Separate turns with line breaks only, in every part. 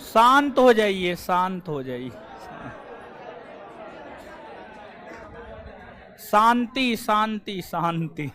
शांत हो जाइए, शांत हो जाइए। शांति शांति शांति।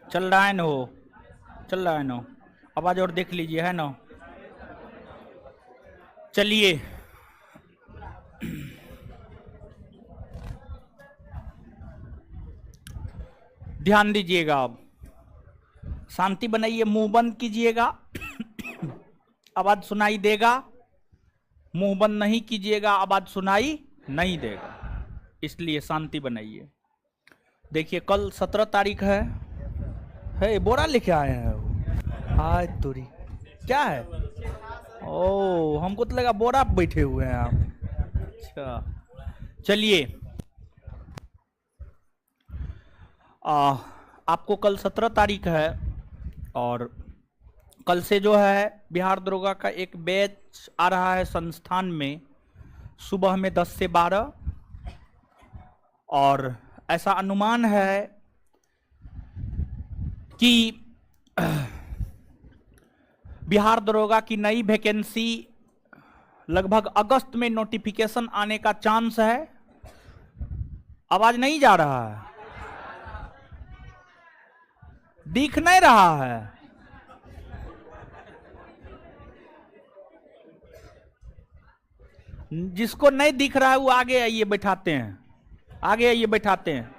चल रहा है ना, वो चल रहा है ना। आवाज और देख लीजिए, है ना। चलिए, ध्यान दीजिएगा। अब शांति बनाइए, मुंह बंद कीजिएगा। आवाज सुनाई देगा। मुंह बंद नहीं कीजिएगा, आवाज सुनाई नहीं देगा, इसलिए शांति बनाइए। देखिए, कल 17 तारीख है, बोरा लेके आए हैं। हाय तोरी, क्या है? ओ, हमको तो लगा बोरा पे बैठे हुए हैं आप। अच्छा, चलिए। आपको कल 17 तारीख है, और कल से जो है बिहार दरोगा का एक बैच आ रहा है संस्थान में, सुबह में 10 से 12। और ऐसा अनुमान है कि बिहार दरोगा की नई वैकेंसी लगभग अगस्त में नोटिफिकेशन आने का चांस है। आवाज नहीं जा रहा है? दिख नहीं रहा है? जिसको नहीं दिख रहा है वो आगे आइए, बैठाते हैं। आगे आइए, बैठाते हैं।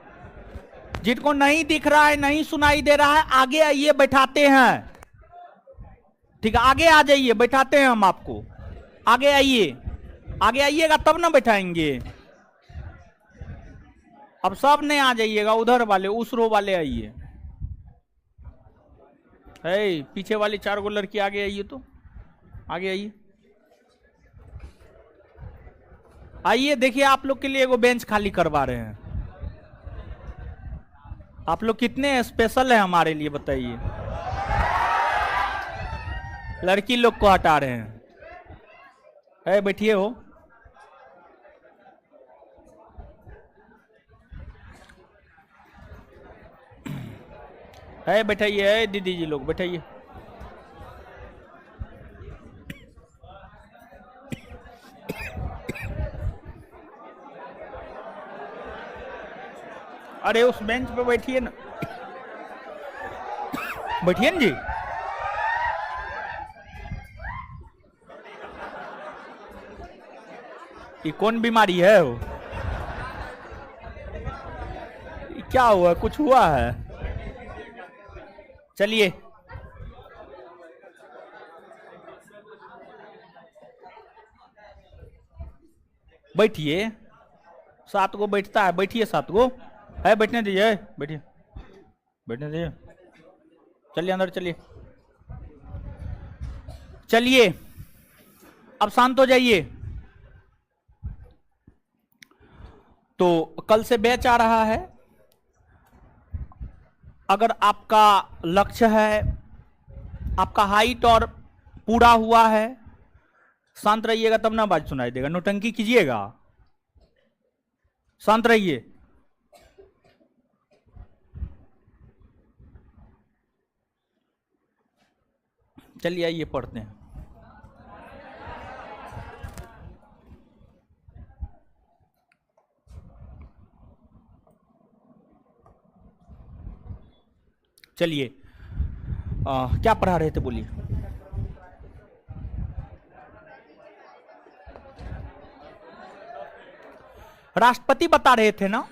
जिनको नहीं दिख रहा है, नहीं सुनाई दे रहा है, आगे आइए, बैठाते हैं। ठीक है, आगे आ जाइए, बैठाते हैं हम आपको। आगे आइए, आगे आइएगा तब ना बैठाएंगे। अब सब नहीं आ जाइएगा, उधर वाले, उस रो वाले आइए। पीछे वाली 4 गो लड़की आगे आइए, तो आगे आइए। आइए, देखिए, आप लोग के लिए एगो बेंच खाली करवा रहे हैं। आप लोग कितने स्पेशल है हमारे लिए, बताइए। लड़की लोग को हटा रहे हैं। बैठिए हो। बैठाइए, दीदी जी लोग बैठाइए। अरे उस बेंच पे बैठिए ना, बैठिए ना जी। ये कौन बीमारी है? वो क्या हुआ? कुछ हुआ है? चलिए, बैठिए। 7 गो बैठता है, बैठिए 7 गो है, बैठने दीजिए, बैठिए, बैठने दीजिए, चलिए अंदर चलिए, चलिए अब शांत हो जाइए। तो कल से बैच आ रहा है, अगर आपका लक्ष्य है, आपका हाइट और पूरा हुआ है, शांत रहिएगा तब ना बात सुनाई देगा, नौटंकी कीजिएगा, शांत रहिए। चलिए आइए पढ़ते हैं। चलिए क्या पढ़ा रहे थे बोलिए। राष्ट्रपति बता रहे थे ना।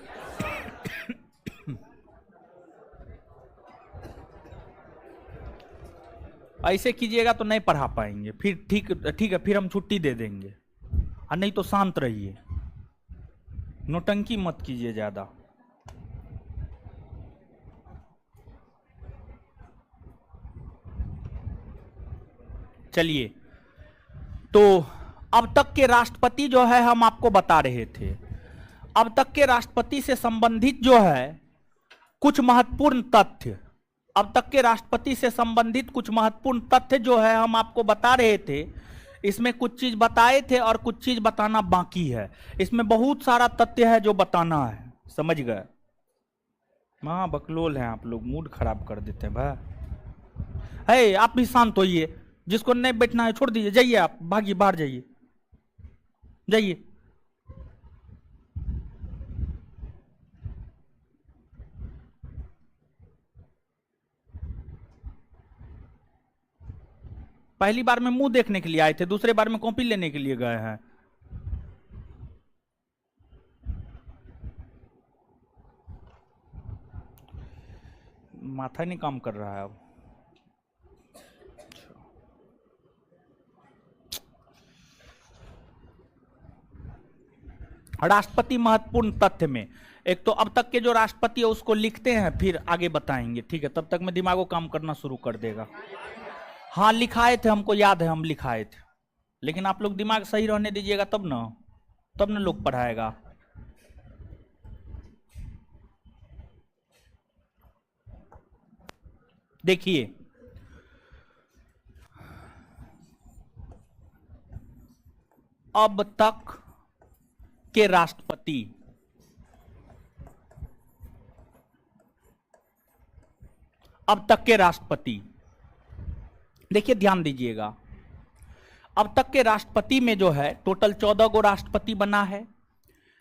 ऐसे कीजिएगा तो नहीं पढ़ा पाएंगे, फिर ठीक है, फिर हम छुट्टी दे देंगे, और नहीं तो शांत रहिए, नौटंकी मत कीजिए ज्यादा। चलिए, तो अब तक के राष्ट्रपति जो है हम आपको बता रहे थे, अब तक के राष्ट्रपति से संबंधित जो है कुछ महत्वपूर्ण तथ्य, अब तक के राष्ट्रपति से संबंधित कुछ महत्वपूर्ण तथ्य जो है हम आपको बता रहे थे। इसमें कुछ चीज बताए थे और कुछ चीज बताना बाकी है, इसमें बहुत सारा तथ्य है जो बताना है, समझ गए। महा बकलोल हैं आप लोग, मूड खराब कर देते हैं भाई। है आप भी शांत होइए, जिसको नहीं बैठना है छोड़ दीजिए, जाइए आप, भागिए बाहर जाइए, जाइए। पहली बार में मुंह देखने के लिए आए थे, दूसरे बार में कॉपी लेने के लिए गए हैं। माथा नहीं काम कर रहा है अब। राष्ट्रपति महत्वपूर्ण तथ्य में एक तो अब तक के जो राष्ट्रपति है उसको लिखते हैं, फिर आगे बताएंगे, ठीक है। तब तक में दिमागो काम करना शुरू कर देगा। हाँ लिखाए थे, हमको याद है हम लिखाए थे, लेकिन आप लोग दिमाग सही रहने दीजिएगा तब ना लोग पढ़ाएगा। देखिए अब तक के राष्ट्रपति, अब तक के राष्ट्रपति, देखिए ध्यान दीजिएगा, अब तक के राष्ट्रपति में जो है टोटल 14 गो राष्ट्रपति बना है,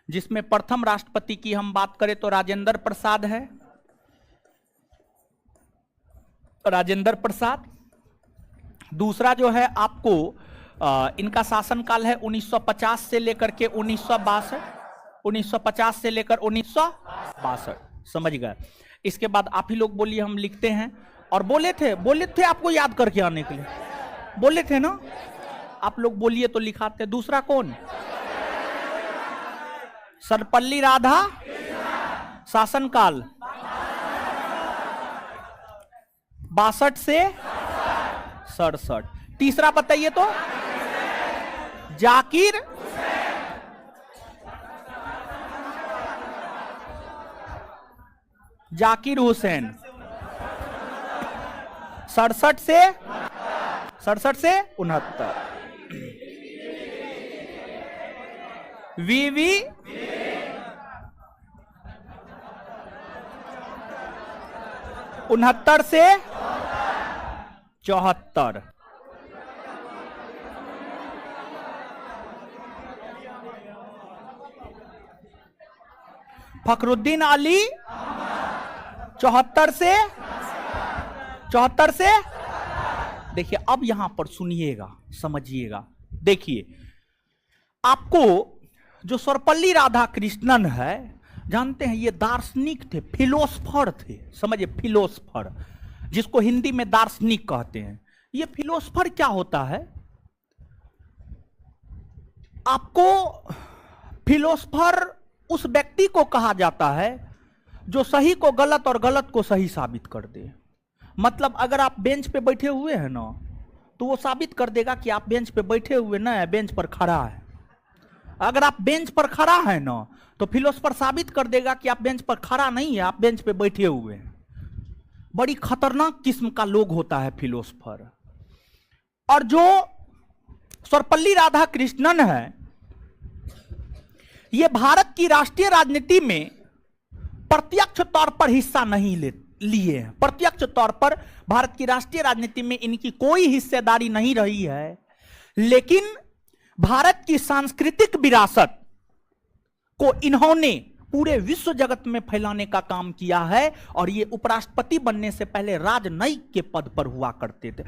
जिसमें प्रथम राष्ट्रपति की हम बात करें तो राजेंद्र प्रसाद है, राजेंद्र प्रसाद। दूसरा जो है आपको इनका शासनकाल है 1950 से लेकर के 1962, 1950 से लेकर 1962, समझ गए। इसके बाद आप ही लोग बोलिए, हम लिखते हैं। और बोले थे आपको याद करके आने के लिए, बोले थे ना, आप लोग बोलिए तो लिखाते। दूसरा कौन? सर्वपल्ली राधा, शासनकाल 62 से 67। तीसरा बताइए तो? जाकिर हुसैन 67 से 69। वीवी 69 से 74। फखरुद्दीन अली 74 से। देखिए अब यहां पर सुनिएगा, समझिएगा। देखिए आपको जो सर्वपल्ली राधाकृष्णन है, जानते हैं ये दार्शनिक थे, फिलोसफर थे, समझिए फिलोसफर, जिसको हिंदी में दार्शनिक कहते हैं। ये फिलोसफर क्या होता है? आपको फिलोसफर उस व्यक्ति को कहा जाता है जो सही को गलत और गलत को सही साबित कर दे। मतलब अगर आप बेंच पे बैठे हुए हैं ना, तो वो साबित कर देगा कि आप बेंच पे बैठे हुए ना है, बेंच पर खड़ा है। अगर आप बेंच पर खड़ा है ना, तो फिलोसफर साबित कर देगा कि आप बेंच पर खड़ा नहीं है, आप बेंच पे बैठे हुए हैं। बड़ी खतरनाक किस्म का लोग होता है फिलोसफर। और जो सर्वपल्ली राधाकृष्णन है, ये भारत की राष्ट्रीय राजनीति में प्रत्यक्ष तौर पर हिस्सा नहीं लिए हैं। प्रत्यक्ष तौर पर भारत की राष्ट्रीय राजनीति में इनकी कोई हिस्सेदारी नहीं रही है, लेकिन भारत की सांस्कृतिक विरासत को इन्होंने पूरे विश्व जगत में फैलाने का काम किया है। और ये उपराष्ट्रपति बनने से पहले राजनयिक के पद पर हुआ करते थे।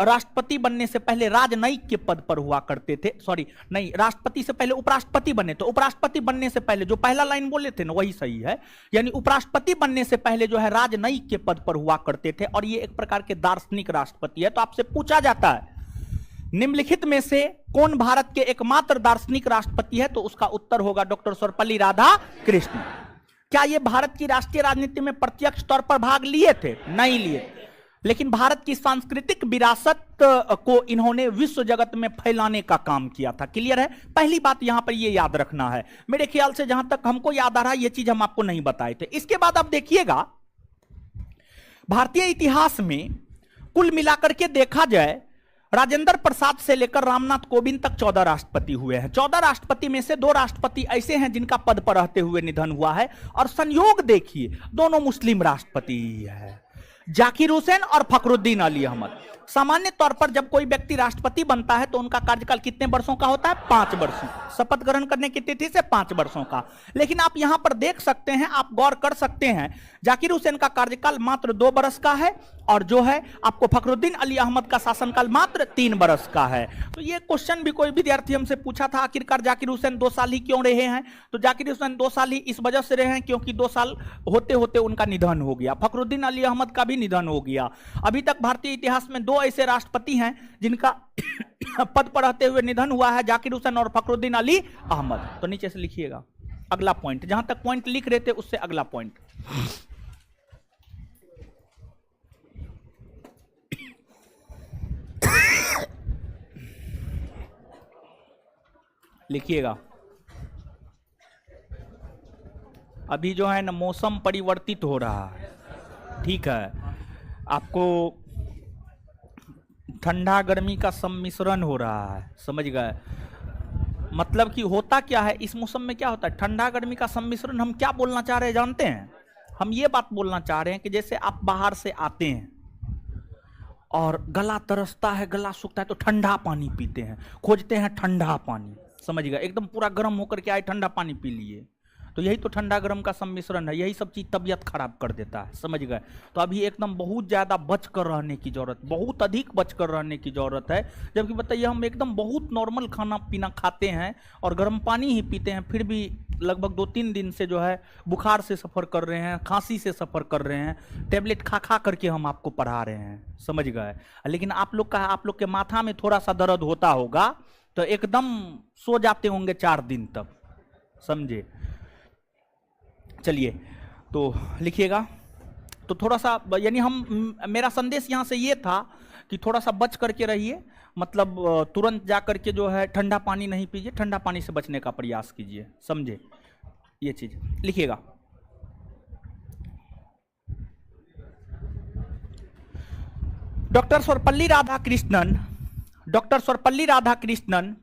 राष्ट्रपति बनने से पहले राजनयिक के पद पर हुआ करते थे। राष्ट्रपति से पहले उपराष्ट्रपति बने। तो उपराष्ट्रपति बनने से पहले जो पहला लाइन बोले थे ना, वही सही है। यानी उपराष्ट्रपति बनने से पहले जो है राजनयिक के पद पर हुआ करते थे। और ये एक प्रकार के दार्शनिक राष्ट्रपति है। तो आपसे पूछा जाता है निम्नलिखित में से कौन भारत के एकमात्र दार्शनिक राष्ट्रपति है, तो उसका उत्तर होगा डॉक्टर सर्वपल्ली राधाकृष्णन। क्या ये भारत की राष्ट्रीय राजनीति में प्रत्यक्ष तौर पर भाग लिए थे? नहीं लिए, लेकिन भारत की सांस्कृतिक विरासत को इन्होंने विश्व जगत में फैलाने का काम किया था। क्लियर है? पहली बात यहां पर ये याद रखना है। मेरे ख्याल से जहां तक हमको याद आ रहा है, ये चीज हम आपको नहीं बताए थे। इसके बाद आप देखिएगा, भारतीय इतिहास में कुल मिलाकर के देखा जाए, राजेंद्र प्रसाद से लेकर रामनाथ कोविंद तक 14 राष्ट्रपति हुए हैं। 14 राष्ट्रपति में से 2 राष्ट्रपति ऐसे हैं जिनका पद पर रहते हुए निधन हुआ है। और संयोग देखिए, दोनों मुस्लिम राष्ट्रपति ही है, जाकिर हुसैन और फखरुद्दीन अली अहमद। सामान्य तौर पर जब कोई व्यक्ति राष्ट्रपति बनता है तो उनका कार्यकाल कितने वर्षों का होता है? 5 वर्षों। शपथ ग्रहण करने की तिथि से 5 वर्षों का। लेकिन आप यहां पर देख सकते हैं, आप गौर कर सकते हैं, जाकिर हुसैन का कार्यकाल मात्र 2 वर्ष का है, और जो है आपको फखरुद्दीन अली अहमद का शासनकाल मात्र 3 वर्ष का है। तो ये क्वेश्चन भी कोई विद्यार्थी हमसे पूछा था, आखिरकार जाकिर हुसैन 2 साल ही क्यों रहे हैं? तो जाकिर हुसैन 2 साल ही इस वजह से रहे हैं क्योंकि 2 साल होते होते उनका निधन हो गया। फखरुद्दीन अली अहमद का भी निधन हो गया। अभी तक भारतीय इतिहास में 2 ऐसे राष्ट्रपति हैं जिनका पद पर रहते हुए निधन हुआ है, जाकिर हुसैन और फखरुद्दीन अली अहमद। तो नीचे से लिखिएगा अगला पॉइंट, जहां तक पॉइंट लिख रहे थे उससे अगला पॉइंट। लिखिएगा, अभी जो है ना मौसम परिवर्तित हो रहा है, ठीक है। आपको ठंडा गर्मी का सम्मिश्रण हो रहा है, समझ गए? मतलब कि होता क्या है इस मौसम में, क्या होता है? ठंडा गर्मी का सम्मिश्रण। हम क्या बोलना चाह रहे हैं जानते हैं? हम ये बात बोलना चाह रहे हैं कि जैसे आप बाहर से आते हैं और गला तरसता है, गला सूखता है, तो ठंडा पानी पीते हैं, खोजते हैं ठंडा पानी, समझ गए? एकदम पूरा गर्म होकर के आए, ठंडा पानी पी लिए। तो यही तो ठंडा गर्म का सम्मिश्रण है। यही सब चीज तबीयत खराब कर देता है, समझ गए? तो अभी एकदम बहुत ज्यादा बच कर रहने की जरूरत, बहुत अधिक बच कर रहने की जरूरत है। जबकि बताइए हम एकदम बहुत नॉर्मल खाना पीना खाते हैं और गर्म पानी ही पीते हैं, फिर भी लगभग 2-3 दिन से जो है बुखार से सफर कर रहे हैं, खांसी से सफर कर रहे हैं, टेबलेट खा खा करके हम आपको पढ़ा रहे हैं, समझ गए? लेकिन आप लोग के माथा में थोड़ा सा दर्द होता होगा तो एकदम सो जाते होंगे 4 दिन तक, समझे? चलिए तो लिखिएगा। तो थोड़ा सा यानी मेरा संदेश यहाँ से ये था कि थोड़ा सा बच करके रहिए, मतलब तुरंत जा करके जो है ठंडा पानी नहीं पीजिए, ठंडा पानी से बचने का प्रयास कीजिए, समझे? ये चीज लिखिएगा। Doctor Sarvepalli Radhakrishnan, doctor Sarvepalli Radhakrishnan,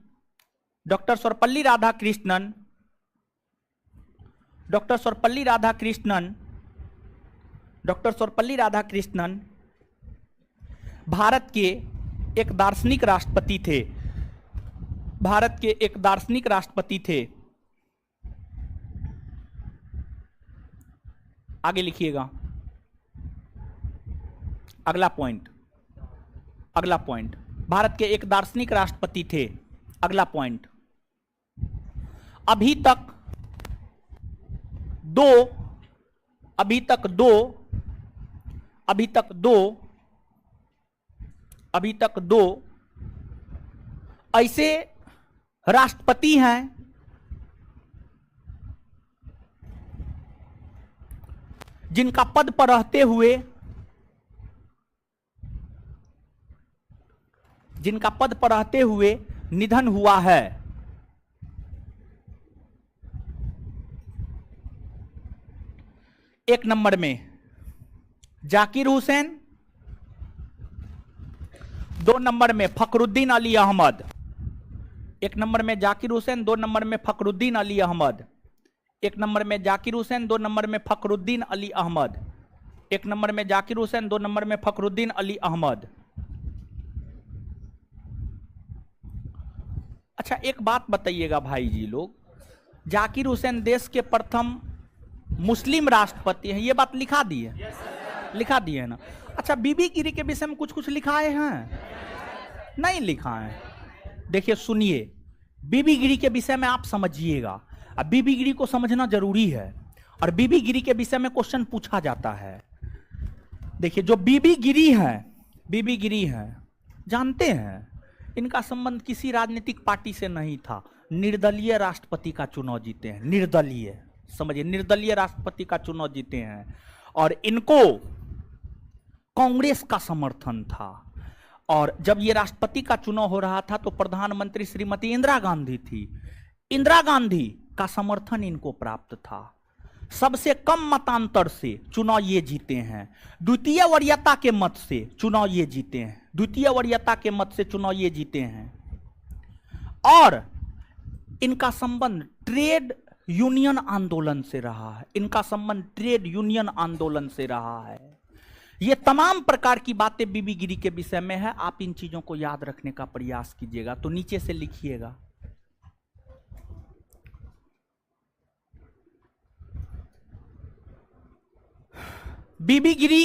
doctor Sarvepalli Radhakrishnan, doctor Sarvepalli Radhakrishnan, doctor Sarvepalli Radhakrishnan Bharat के एक दार्शनिक राष्ट्रपति थे। भारत के एक दार्शनिक राष्ट्रपति थे। आगे लिखिएगा अगला पॉइंट, अगला पॉइंट। भारत के एक दार्शनिक राष्ट्रपति थे। अगला पॉइंट, अभी तक दो ऐसे राष्ट्रपति हैं जिनका पद पर रहते हुए, जिनका पद पर रहते हुए निधन हुआ है। एक नंबर में जाकिर हुसैन, 2 नंबर में फखरुद्दीन अली अहमद। 1 नंबर में जाकिर हुसैन, 2 नंबर में फखरुद्दीन अली अहमद। 1 नंबर में जाकिर हुसैन, 2 नंबर में फखरुद्दीन अली अहमद। 1 नंबर में जाकिर हुसैन, 2 नंबर में फखरुद्दीन अली अहमद। अच्छा, एक बात बताइएगा भाई जी लोग, जाकिर हुसैन देश के प्रथम मुस्लिम राष्ट्रपति हैं, ये बात लिखा दी है? लिखा दी है ना? अच्छा, बीबी गिरी के विषय में कुछ कुछ लिखाए हैं? नहीं लिखा है। देखिए सुनिए, बीबी गिरी के विषय में आप समझिएगा, अब बीबी गिरी को समझना जरूरी है, और बीबी गिरी के विषय में क्वेश्चन पूछा जाता है। देखिए, जो बीबी गिरी हैं, जानते हैं इनका संबंध किसी राजनीतिक पार्टी से नहीं था, निर्दलीय राष्ट्रपति का चुनाव जीते हैं। निर्दलीय, समझिए, निर्दलीय राष्ट्रपति का चुनाव जीते हैं, और इनको कांग्रेस का समर्थन था। और जब ये राष्ट्रपति का चुनाव हो रहा था तो प्रधानमंत्री श्रीमती इंदिरा गांधी थी। इंदिरा गांधी का समर्थन इनको प्राप्त था। सबसे कम मतांतर से चुनाव ये जीते हैं। द्वितीय वरीयता के मत से चुनाव ये जीते हैं। द्वितीय वरीयता के मत से चुनाव ये जीते हैं। और इनका संबंध ट्रेड यूनियन आंदोलन से रहा है। इनका संबंध ट्रेड यूनियन आंदोलन से रहा है। ये तमाम प्रकार की बातें बीबी गिरी के विषय में है। आप इन चीजों को याद रखने का प्रयास कीजिएगा, तो नीचे से लिखिएगा। बीबी गिरी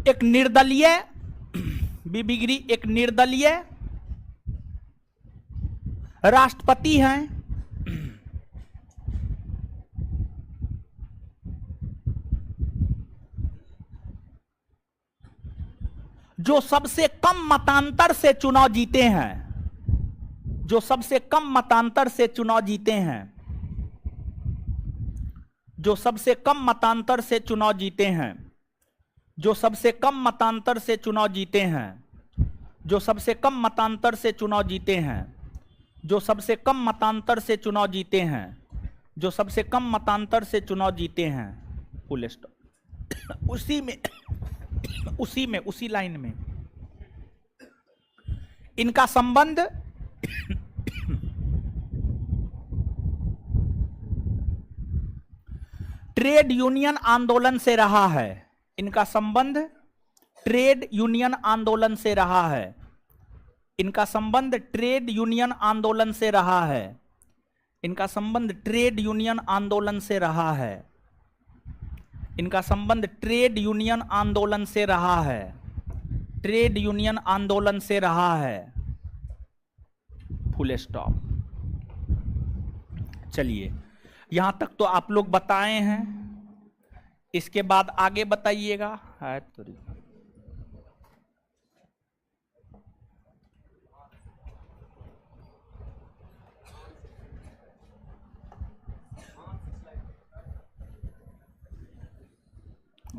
एक निर्दलीय, बीबी गिरी एक निर्दलीय राष्ट्रपति हैं। जो सबसे कम मतांतर से चुनाव जीते हैं। जो सबसे कम मतांतर से चुनाव जीते हैं। जो सबसे कम मतांतर से चुनाव जीते हैं। जो सबसे कम मतांतर से चुनाव जीते हैं। जो सबसे कम मतांतर से चुनाव जीते हैं। जो सबसे कम मतांतर से चुनाव जीते हैं। जो सबसे कम मतांतर से चुनाव जीते हैं। Full stop. उसी लाइन में इनका संबंध ट्रेड यूनियन आंदोलन से रहा है। इनका संबंध ट्रेड यूनियन आंदोलन से रहा है। इनका संबंध ट्रेड यूनियन आंदोलन से रहा है। इनका संबंध ट्रेड यूनियन आंदोलन से रहा है। इनका संबंध ट्रेड यूनियन आंदोलन से रहा है। ट्रेड यूनियन आंदोलन से रहा है। Full stop. चलिए, यहां तक तो आप लोग बताए हैं। इसके बाद आगे बताइएगा।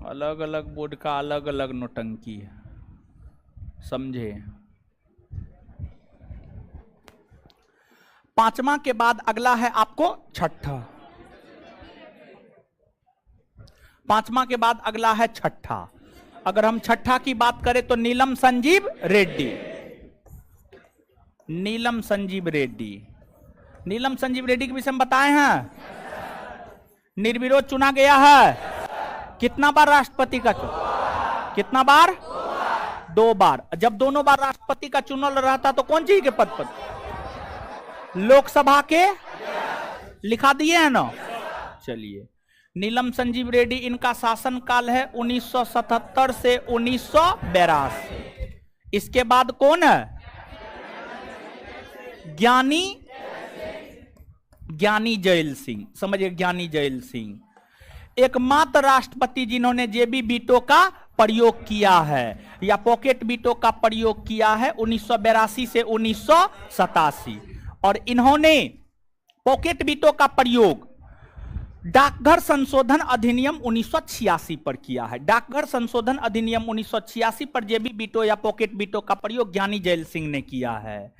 अलग अलग बोर्ड का अलग अलग नोटंकी है, समझे। 5वां के बाद अगला है आपको छठा। 5वां के बाद अगला है छठा। अगर हम छठा की बात करें तो नीलम संजीव रेड्डी। नीलम संजीव रेड्डी। नीलम संजीव रेड्डी के विषय में बताए हैं। निर्विरोध चुना गया है। कितना बार राष्ट्रपति का चुनाव? कितना बार? 2 बार। जब दोनों बार राष्ट्रपति का चुनाव रहा था तो कौन जी के पद पर? लोकसभा के। लिखा दिए हैं ना। चलिए, नीलम संजीव रेड्डी, इनका शासनकाल है 1977 से 1982। इसके बाद कौन है? ज्ञानी जैल सिंह। समझिए, ज्ञानी जैल सिंह एकमात्र राष्ट्रपति जिन्होंने जेबी वीटो का प्रयोग किया है या पॉकेट वीटो का प्रयोग किया है 1982 से 1987। और इन्होंने पॉकेट बीटों का प्रयोग डाकघर संशोधन अधिनियम 1986 पर किया है। डाकघर संशोधन अधिनियम 1986 पर जेबी बीटो या पॉकेट बीटो का प्रयोग ज्ञानी जैल सिंह ने किया है।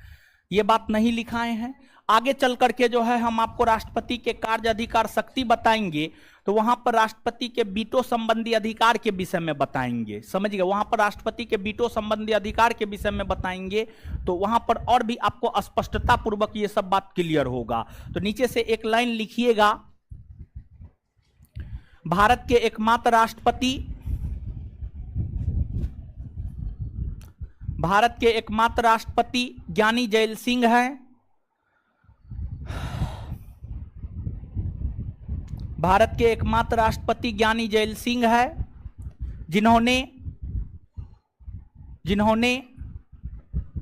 ये बात नहीं लिखाए हैं। आगे चल करके जो है हम आपको राष्ट्रपति के कार्य अधिकार शक्ति बताएंगे, तो वहां पर राष्ट्रपति के बीटो संबंधी अधिकार के विषय में बताएंगे। समझ गए, वहां पर राष्ट्रपति के बीटो संबंधी अधिकार के विषय में बताएंगे, तो वहां पर और भी आपको स्पष्टता पूर्वक ये सब बात क्लियर होगा। तो नीचे से एक लाइन लिखिएगा, भारत के एकमात्र राष्ट्रपति, भारत के एकमात्र राष्ट्रपति ज्ञानी जैल सिंह हैं। भारत के एकमात्र राष्ट्रपति ज्ञानी जैल सिंह है, जिन्होंने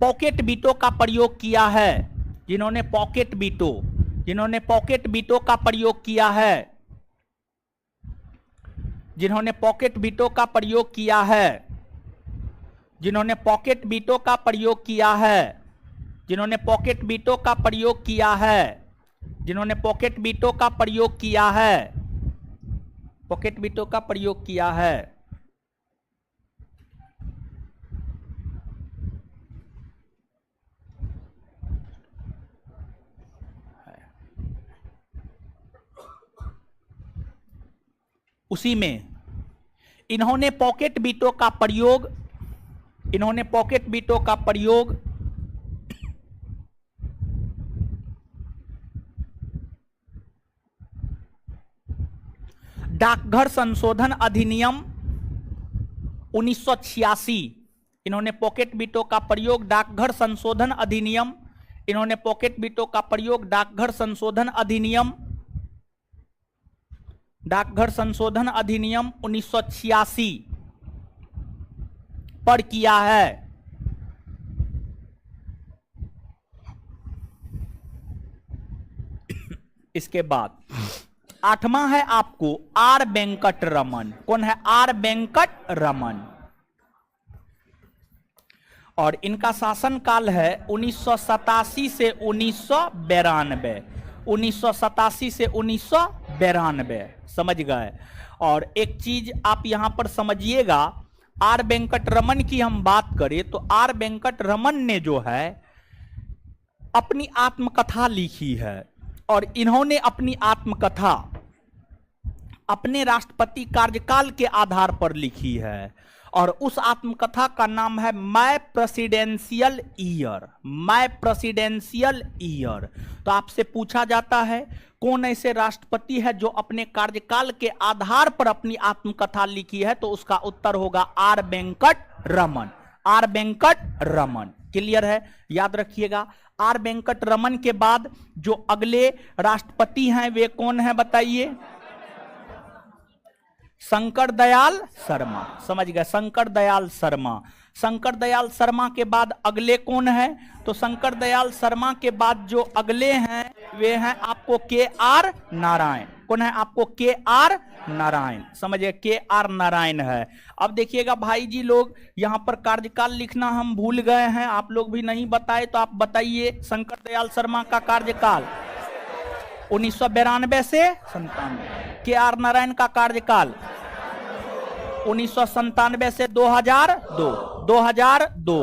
पॉकेट बीटो का प्रयोग किया है, जिन्होंने पॉकेट बीटो का प्रयोग किया है, जिन्होंने पॉकेट बीटो का प्रयोग किया है, जिन्होंने पॉकेट बीटो का प्रयोग किया है, जिन्होंने पॉकेट बीटो का प्रयोग किया है, जिन्होंने पॉकेट बीटो का प्रयोग किया है, पॉकेट बीटो का प्रयोग किया है। उसी में इन्होंने पॉकेट बीटो का प्रयोग, इन्होंने पॉकेट बीटो का प्रयोग डाकघर संशोधन अधिनियम 1986, इन्होंने पॉकेट बीटो का प्रयोग डाकघर संशोधन अधिनियम, इन्होंने पॉकेट बीटो का प्रयोग डाकघर संशोधन अधिनियम, डाकघर संशोधन अधिनियम 1986 पर किया है। इसके बाद आठवां है आपको आर वेंकट रमन। कौन है? आर वेंकट रमन। और इनका शासनकाल है 1987 से 1992, 1987 से 1992। समझ गए। और एक चीज आप यहां पर समझिएगा, आर वेंकट रमन की हम बात करें तो आर वेंकट रमन ने जो है अपनी आत्मकथा लिखी है, और इन्होंने अपनी आत्मकथा अपने राष्ट्रपति कार्यकाल के आधार पर लिखी है, और उस आत्मकथा का नाम है my presidential year. My presidential year. तो आपसे पूछा जाता है कौन ऐसे राष्ट्रपति है जो अपने कार्यकाल के आधार पर अपनी आत्मकथा लिखी है, तो उसका उत्तर होगा R Venkataraman. R Venkataraman. Clear है? याद रखिएगा। आर वेंकट रमन के बाद जो अगले राष्ट्रपति हैं वे कौन है बताइए? शंकर दयाल शर्मा। समझ गए? शंकर दयाल शर्मा। शंकर दयाल शर्मा के बाद अगले कौन है? तो शंकर दयाल शर्मा के बाद जो अगले हैं वे हैं आपको के आर नारायण। कौन है? आपको के आर नारायण। समझिए, के आर नारायण है। अब देखिएगा भाई जी लोग, यहां पर कार्यकाल लिखना हम भूल गए हैं, आप लोग भी नहीं बताए तो आप बताइए। शंकर दयाल शर्मा का कार्यकाल 1992 से 97। के आर नारायण का कार्यकाल 1997 से 2002। 2002।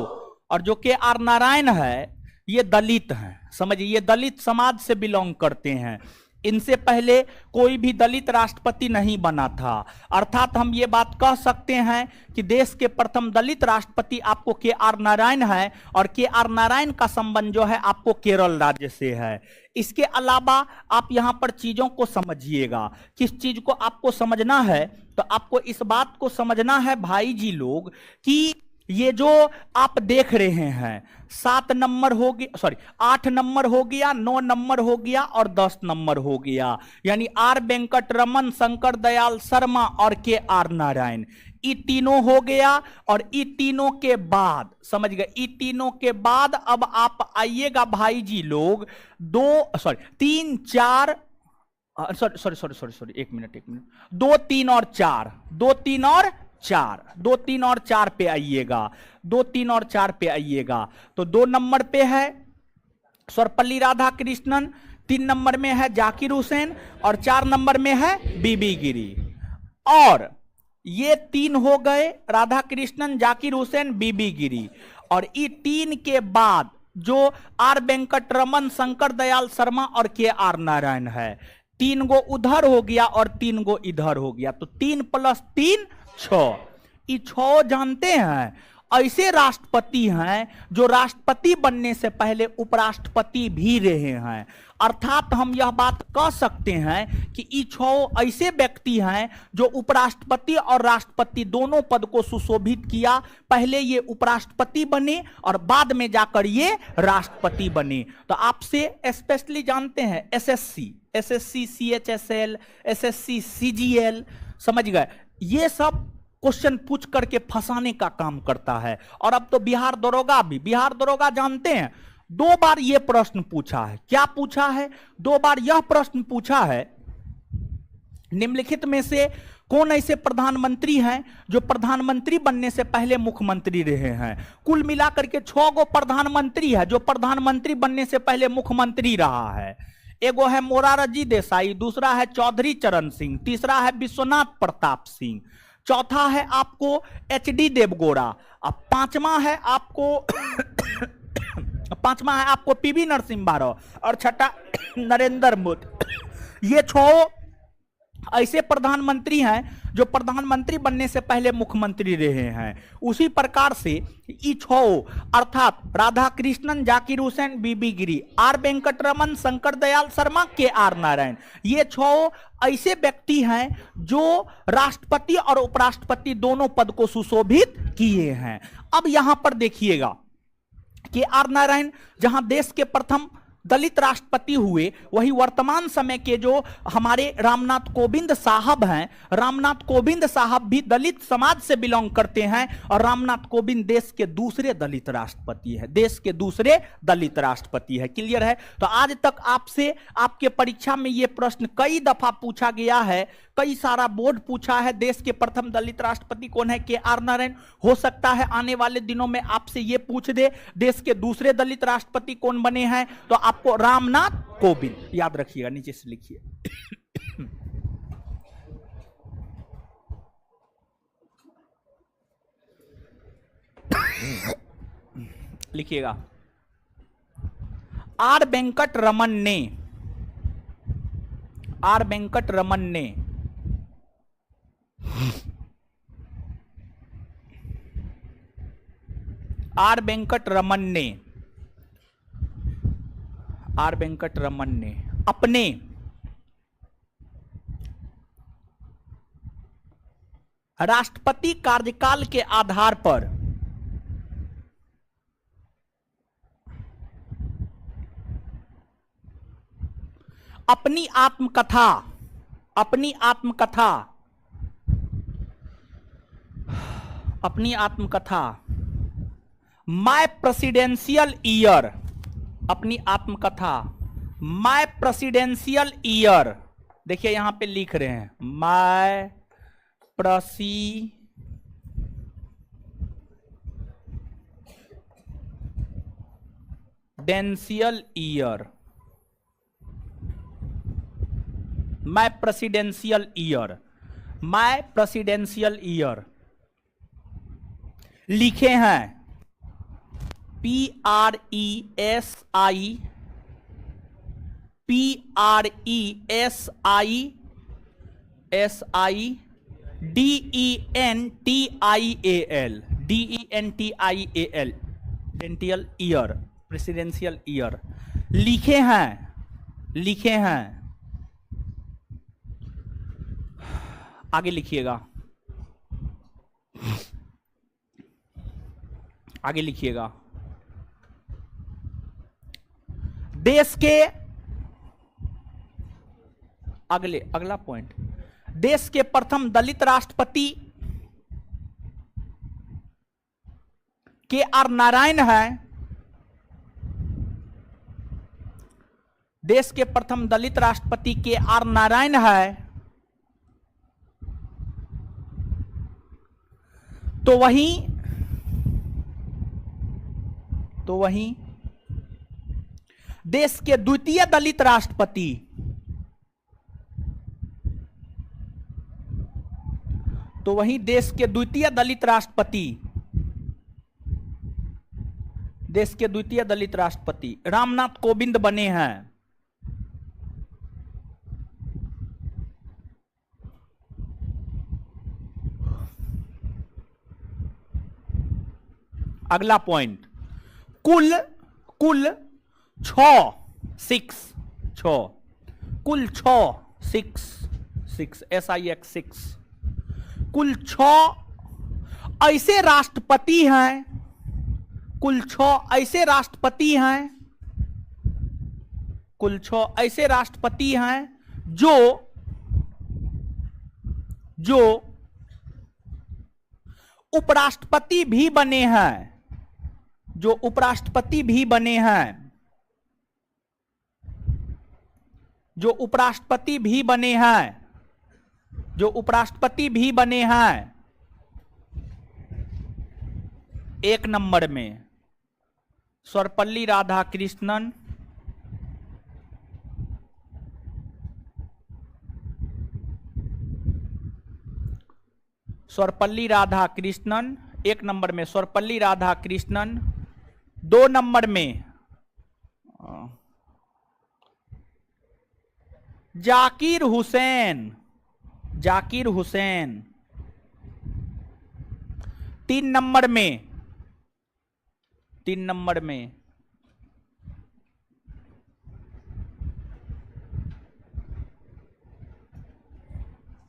और जो के आर नारायण है ये दलित हैं। समझिए, ये दलित समाज से बिलोंग करते हैं। इनसे पहले कोई भी दलित राष्ट्रपति नहीं बना था। अर्थात हम ये बात कह सकते हैं कि देश के प्रथम दलित राष्ट्रपति आपको के आर नारायण है, और के आर नारायण का संबंध जो है आपको केरल राज्य से है। इसके अलावा आप यहां पर चीजों को समझिएगा। किस चीज को आपको समझना है? तो आपको इस बात को समझना है भाई जी लोग कि ये जो आप देख रहे हैं 7 नंबर हो गया, सॉरी 8 नंबर हो गया, 9 नंबर हो गया और 10 नंबर हो गया। यानी आर वेंकट रमन, शंकर दयाल शर्मा और के आर नारायण, ये तीनों हो गया। और ये तीनों के बाद, समझ गए, ये तीनों के बाद अब आप आइएगा भाई जी लोग 3, 4, सॉरी 1 मिनट 2, 3 और 4, 2, 3 और 4, 2, 3 और 4 पे आइएगा। 2, 3 और 4 पे आइएगा। तो 2 नंबर पे है सर्वपल्ली राधाकृष्णन, 3 नंबर में है जाकिर हुसैन और 4 नंबर में है बीबी गिरी। और ये 3 हो गए, राधाकृष्णन, जाकिर हुसैन, बीबी गिरी। और ये 3 के बाद जो आर वेंकटरमन, शंकर दयाल शर्मा और के आर नारायण है, 3 गो उधर हो गया और 3 गो इधर हो गया, तो 3 + 3 6। ये 6 जानते हैं ऐसे राष्ट्रपति हैं जो राष्ट्रपति बनने से पहले उपराष्ट्रपति भी रहे हैं। अर्थात हम यह बात कह सकते हैं कि ये 6 ऐसे व्यक्ति हैं जो उपराष्ट्रपति और राष्ट्रपति दोनों पद को सुशोभित किया। पहले ये उपराष्ट्रपति बने और बाद में जाकर ये राष्ट्रपति बने। तो आपसे स्पेशली जानते हैं एसएससी, CHSL, SSC CGL, समझ गए, ये सब क्वेश्चन पूछ करके फंसाने का काम करता है। और अब तो बिहार दरोगा भी, बिहार दरोगा जानते हैं 2 बार यह प्रश्न पूछा है। क्या पूछा है? 2 बार यह प्रश्न पूछा है, निम्नलिखित में से कौन ऐसे प्रधानमंत्री हैं जो प्रधानमंत्री बनने से पहले मुख्यमंत्री रहे हैं। कुल मिलाकर के 6 गो प्रधानमंत्री है जो प्रधानमंत्री बनने से पहले मुख्यमंत्री रहा है। एगो है मोरारजी देसाई, दूसरा है चौधरी चरण सिंह, तीसरा है विश्वनाथ प्रताप सिंह, चौथा है आपको HD देवगौड़ा, अब पांचवा है आपको PV नरसिम्हा राव और छठा नरेंद्र मोदी। ये 6 ऐसे प्रधानमंत्री हैं जो प्रधानमंत्री बनने से पहले मुख्यमंत्री रहे हैं। उसी प्रकार से ये 6 अर्थात राधाकृष्णन, जाकिर हुसैन, बीबी गिरी, आर वेंकटरमन, शंकर दयाल शर्मा, के आर नारायण, ये 6 ऐसे व्यक्ति हैं जो राष्ट्रपति और उपराष्ट्रपति दोनों पद को सुशोभित किए हैं। अब यहां पर देखिएगा के आर नारायण जहां देश के प्रथम दलित राष्ट्रपति हुए, वही वर्तमान समय के जो हमारे रामनाथ कोविंद साहब हैं, रामनाथ कोविंद साहब भी दलित समाज से बिलोंग करते हैं और रामनाथ कोविंद देश के दूसरे दलित राष्ट्रपति है, देश के दूसरे दलित राष्ट्रपति है। क्लियर है? तो आज तक आपसे आपके परीक्षा में यह प्रश्न कई दफा पूछा गया है, कई सारा बोर्ड पूछा है, देश के प्रथम दलित राष्ट्रपति कौन है? के आर नारायण। हो सकता है आने वाले दिनों में आपसे यह पूछ दे देश के दूसरे दलित राष्ट्रपति कौन बने हैं, तो आपको रामनाथ कोविंद याद रखिएगा, नीचे से लिखिए। लिखिएगा, आर वेंकटरमन ने, आर वेंकटरमन ने आर वेंकटरमन ने आर वेंकटरमन ने अपने राष्ट्रपति कार्यकाल के आधार पर अपनी आत्मकथा माय प्रेसिडेंशियल ईयर, अपनी आत्मकथा माय प्रेसिडेंशियल ईयर, देखिए यहां पे लिख रहे हैं my presidential year, my presidential year, my presidential year लिखे हैं PRESIDENTIAL presidential year, presidential year लिखे हैं। आगे लिखिएगा, देश के अगला पॉइंट, देश के प्रथम दलित राष्ट्रपति के आर नारायण है, देश के प्रथम दलित राष्ट्रपति के आर नारायण है। तो वहीं देश के द्वितीय दलित राष्ट्रपति, तो वहीं देश के द्वितीय दलित राष्ट्रपति, देश के द्वितीय दलित राष्ट्रपति रामनाथ कोविंद बने हैं। अगला पॉइंट, कुल कुल 6 कुल 6 SIX कुल 6 ऐसे राष्ट्रपति हैं, कुल 6 ऐसे राष्ट्रपति हैं, कुल 6 ऐसे राष्ट्रपति हैं जो उपराष्ट्रपति भी बने हैं, जो उपराष्ट्रपति भी बने हैं, जो उपराष्ट्रपति भी बने हैं, जो उपराष्ट्रपति भी बने हैं। 1 नंबर में सर्वपल्ली राधाकृष्णन, सर्वपल्ली राधाकृष्णन 1 नंबर में सर्वपल्ली राधाकृष्णन। 2 नंबर में जाकिर हुसैन, जाकिर हुसैन। 3 नंबर में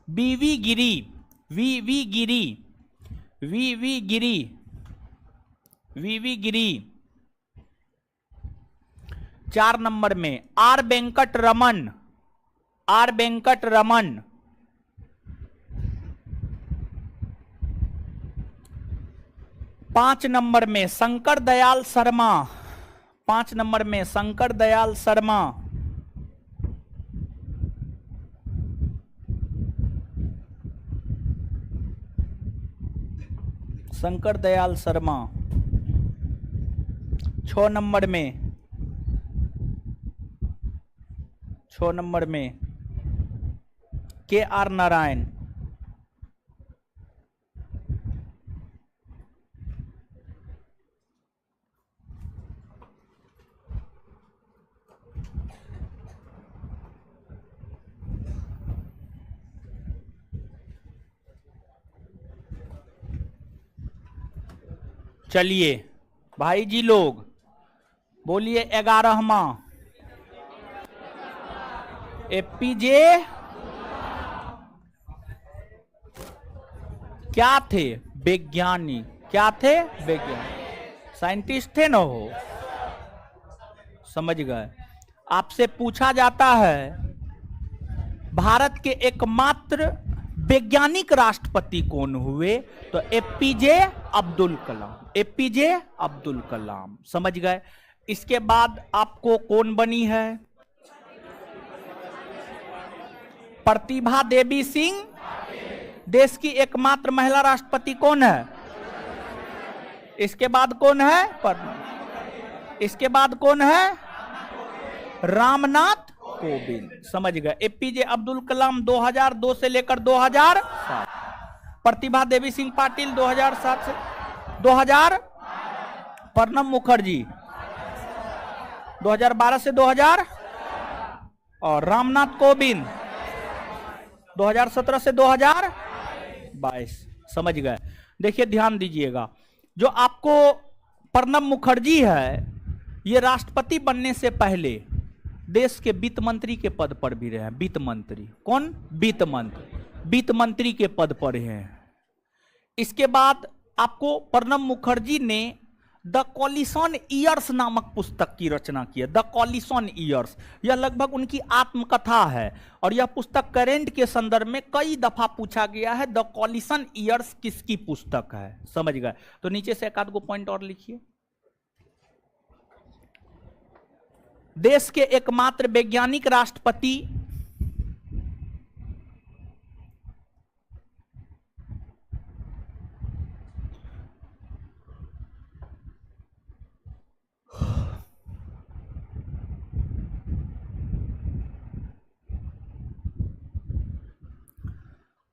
V V Giri, V V Giri, V V Giri, V V Giri. 4 number में R Venkataraman, R Venkataraman. 5 number में शंकर दयाल शर्मा, 5 नंबर में शंकर दयाल शर्मा। 6 नंबर में KR नारायण। चलिए भाई जी लोग बोलिए 11वां APJ क्या थे? वैज्ञानिक। क्या थे? वैज्ञानिक, साइंटिस्ट थे ना हो। समझ गए? आपसे पूछा जाता है भारत के एकमात्र वैज्ञानिक राष्ट्रपति कौन हुए, तो APJ अब्दुल कलाम, APJ अब्दुल कलाम। समझ गए? इसके बाद आपको कौन बनी है? प्रतिभा देवी सिंह। देश की एकमात्र महिला राष्ट्रपति कौन है? इसके बाद कौन है? इसके बाद कौन है? रामनाथ कोविंद। समझ गए? APJ अब्दुल कलाम 2002 से लेकर 2007, प्रतिभा देवी सिंह पाटिल 2007 से 2000, प्रणब मुखर्जी 2012 से 2000, और रामनाथ कोविंद 2017 से 2022। समझ गए? देखिए ध्यान दीजिएगा, जो आपको प्रणब मुखर्जी है, ये राष्ट्रपति बनने से पहले देश के वित्त मंत्री के पद पर भी रहे हैं। वित्त मंत्री। कौन? वित्त मंत्री। वित्त मंत्री के पद पर हैं। इसके बाद आपको प्रणब मुखर्जी ने द कॉलिशन ईयर्स नामक पुस्तक की रचना की है। द कॉलिशन ईयर्स, यह लगभग उनकी आत्मकथा है, और यह पुस्तक करेंट के संदर्भ में कई दफा पूछा गया है, द कॉलिशन ईयर्स किसकी पुस्तक है। समझ गए? तो नीचे से एक आध गो पॉइंट और लिखिए। देश के एकमात्र वैज्ञानिक राष्ट्रपति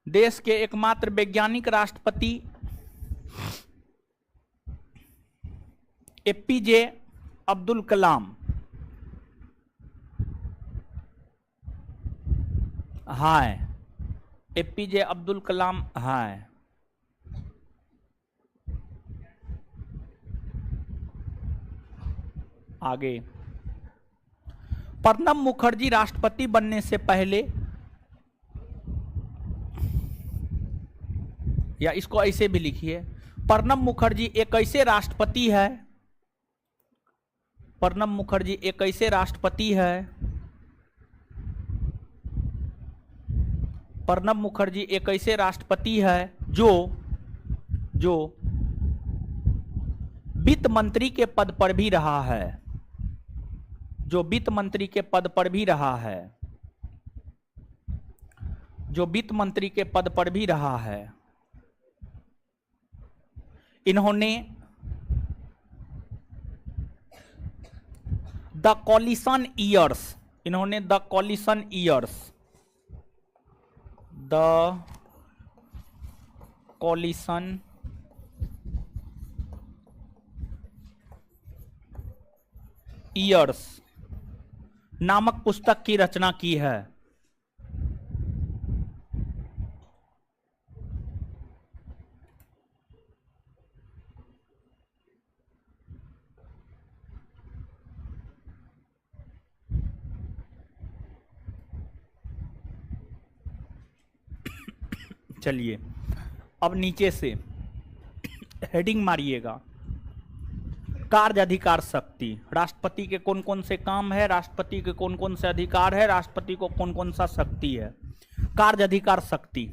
देश के एकमात्र वैज्ञानिक राष्ट्रपति एपीजे अब्दुल कलाम। हाय, एपीजे अब्दुल कलाम। हाय, आगे, प्रणब मुखर्जी राष्ट्रपति बनने से पहले, या इसको ऐसे भी लिखिए, प्रणब मुखर्जी एक ऐसे राष्ट्रपति है, प्रणब मुखर्जी एक ऐसे राष्ट्रपति है, प्रणब मुखर्जी एक ऐसे राष्ट्रपति है जो वित्त मंत्री के पद पर भी रहा है, जो वित्त मंत्री के पद पर भी रहा है, जो वित्त मंत्री के पद पर भी रहा है। इन्होंने द कॉलिशन ईयर्स, इन्होंने the coalition years, the coalition years नामक पुस्तक की रचना की है। चलिए अब नीचे से हेडिंग मारिएगा। कार्य अधिकार शक्ति, राष्ट्रपति के कौन कौन से काम है, राष्ट्रपति के कौन कौन से अधिकार है, राष्ट्रपति को कौन कौन सा शक्ति है। कार्य अधिकार शक्ति,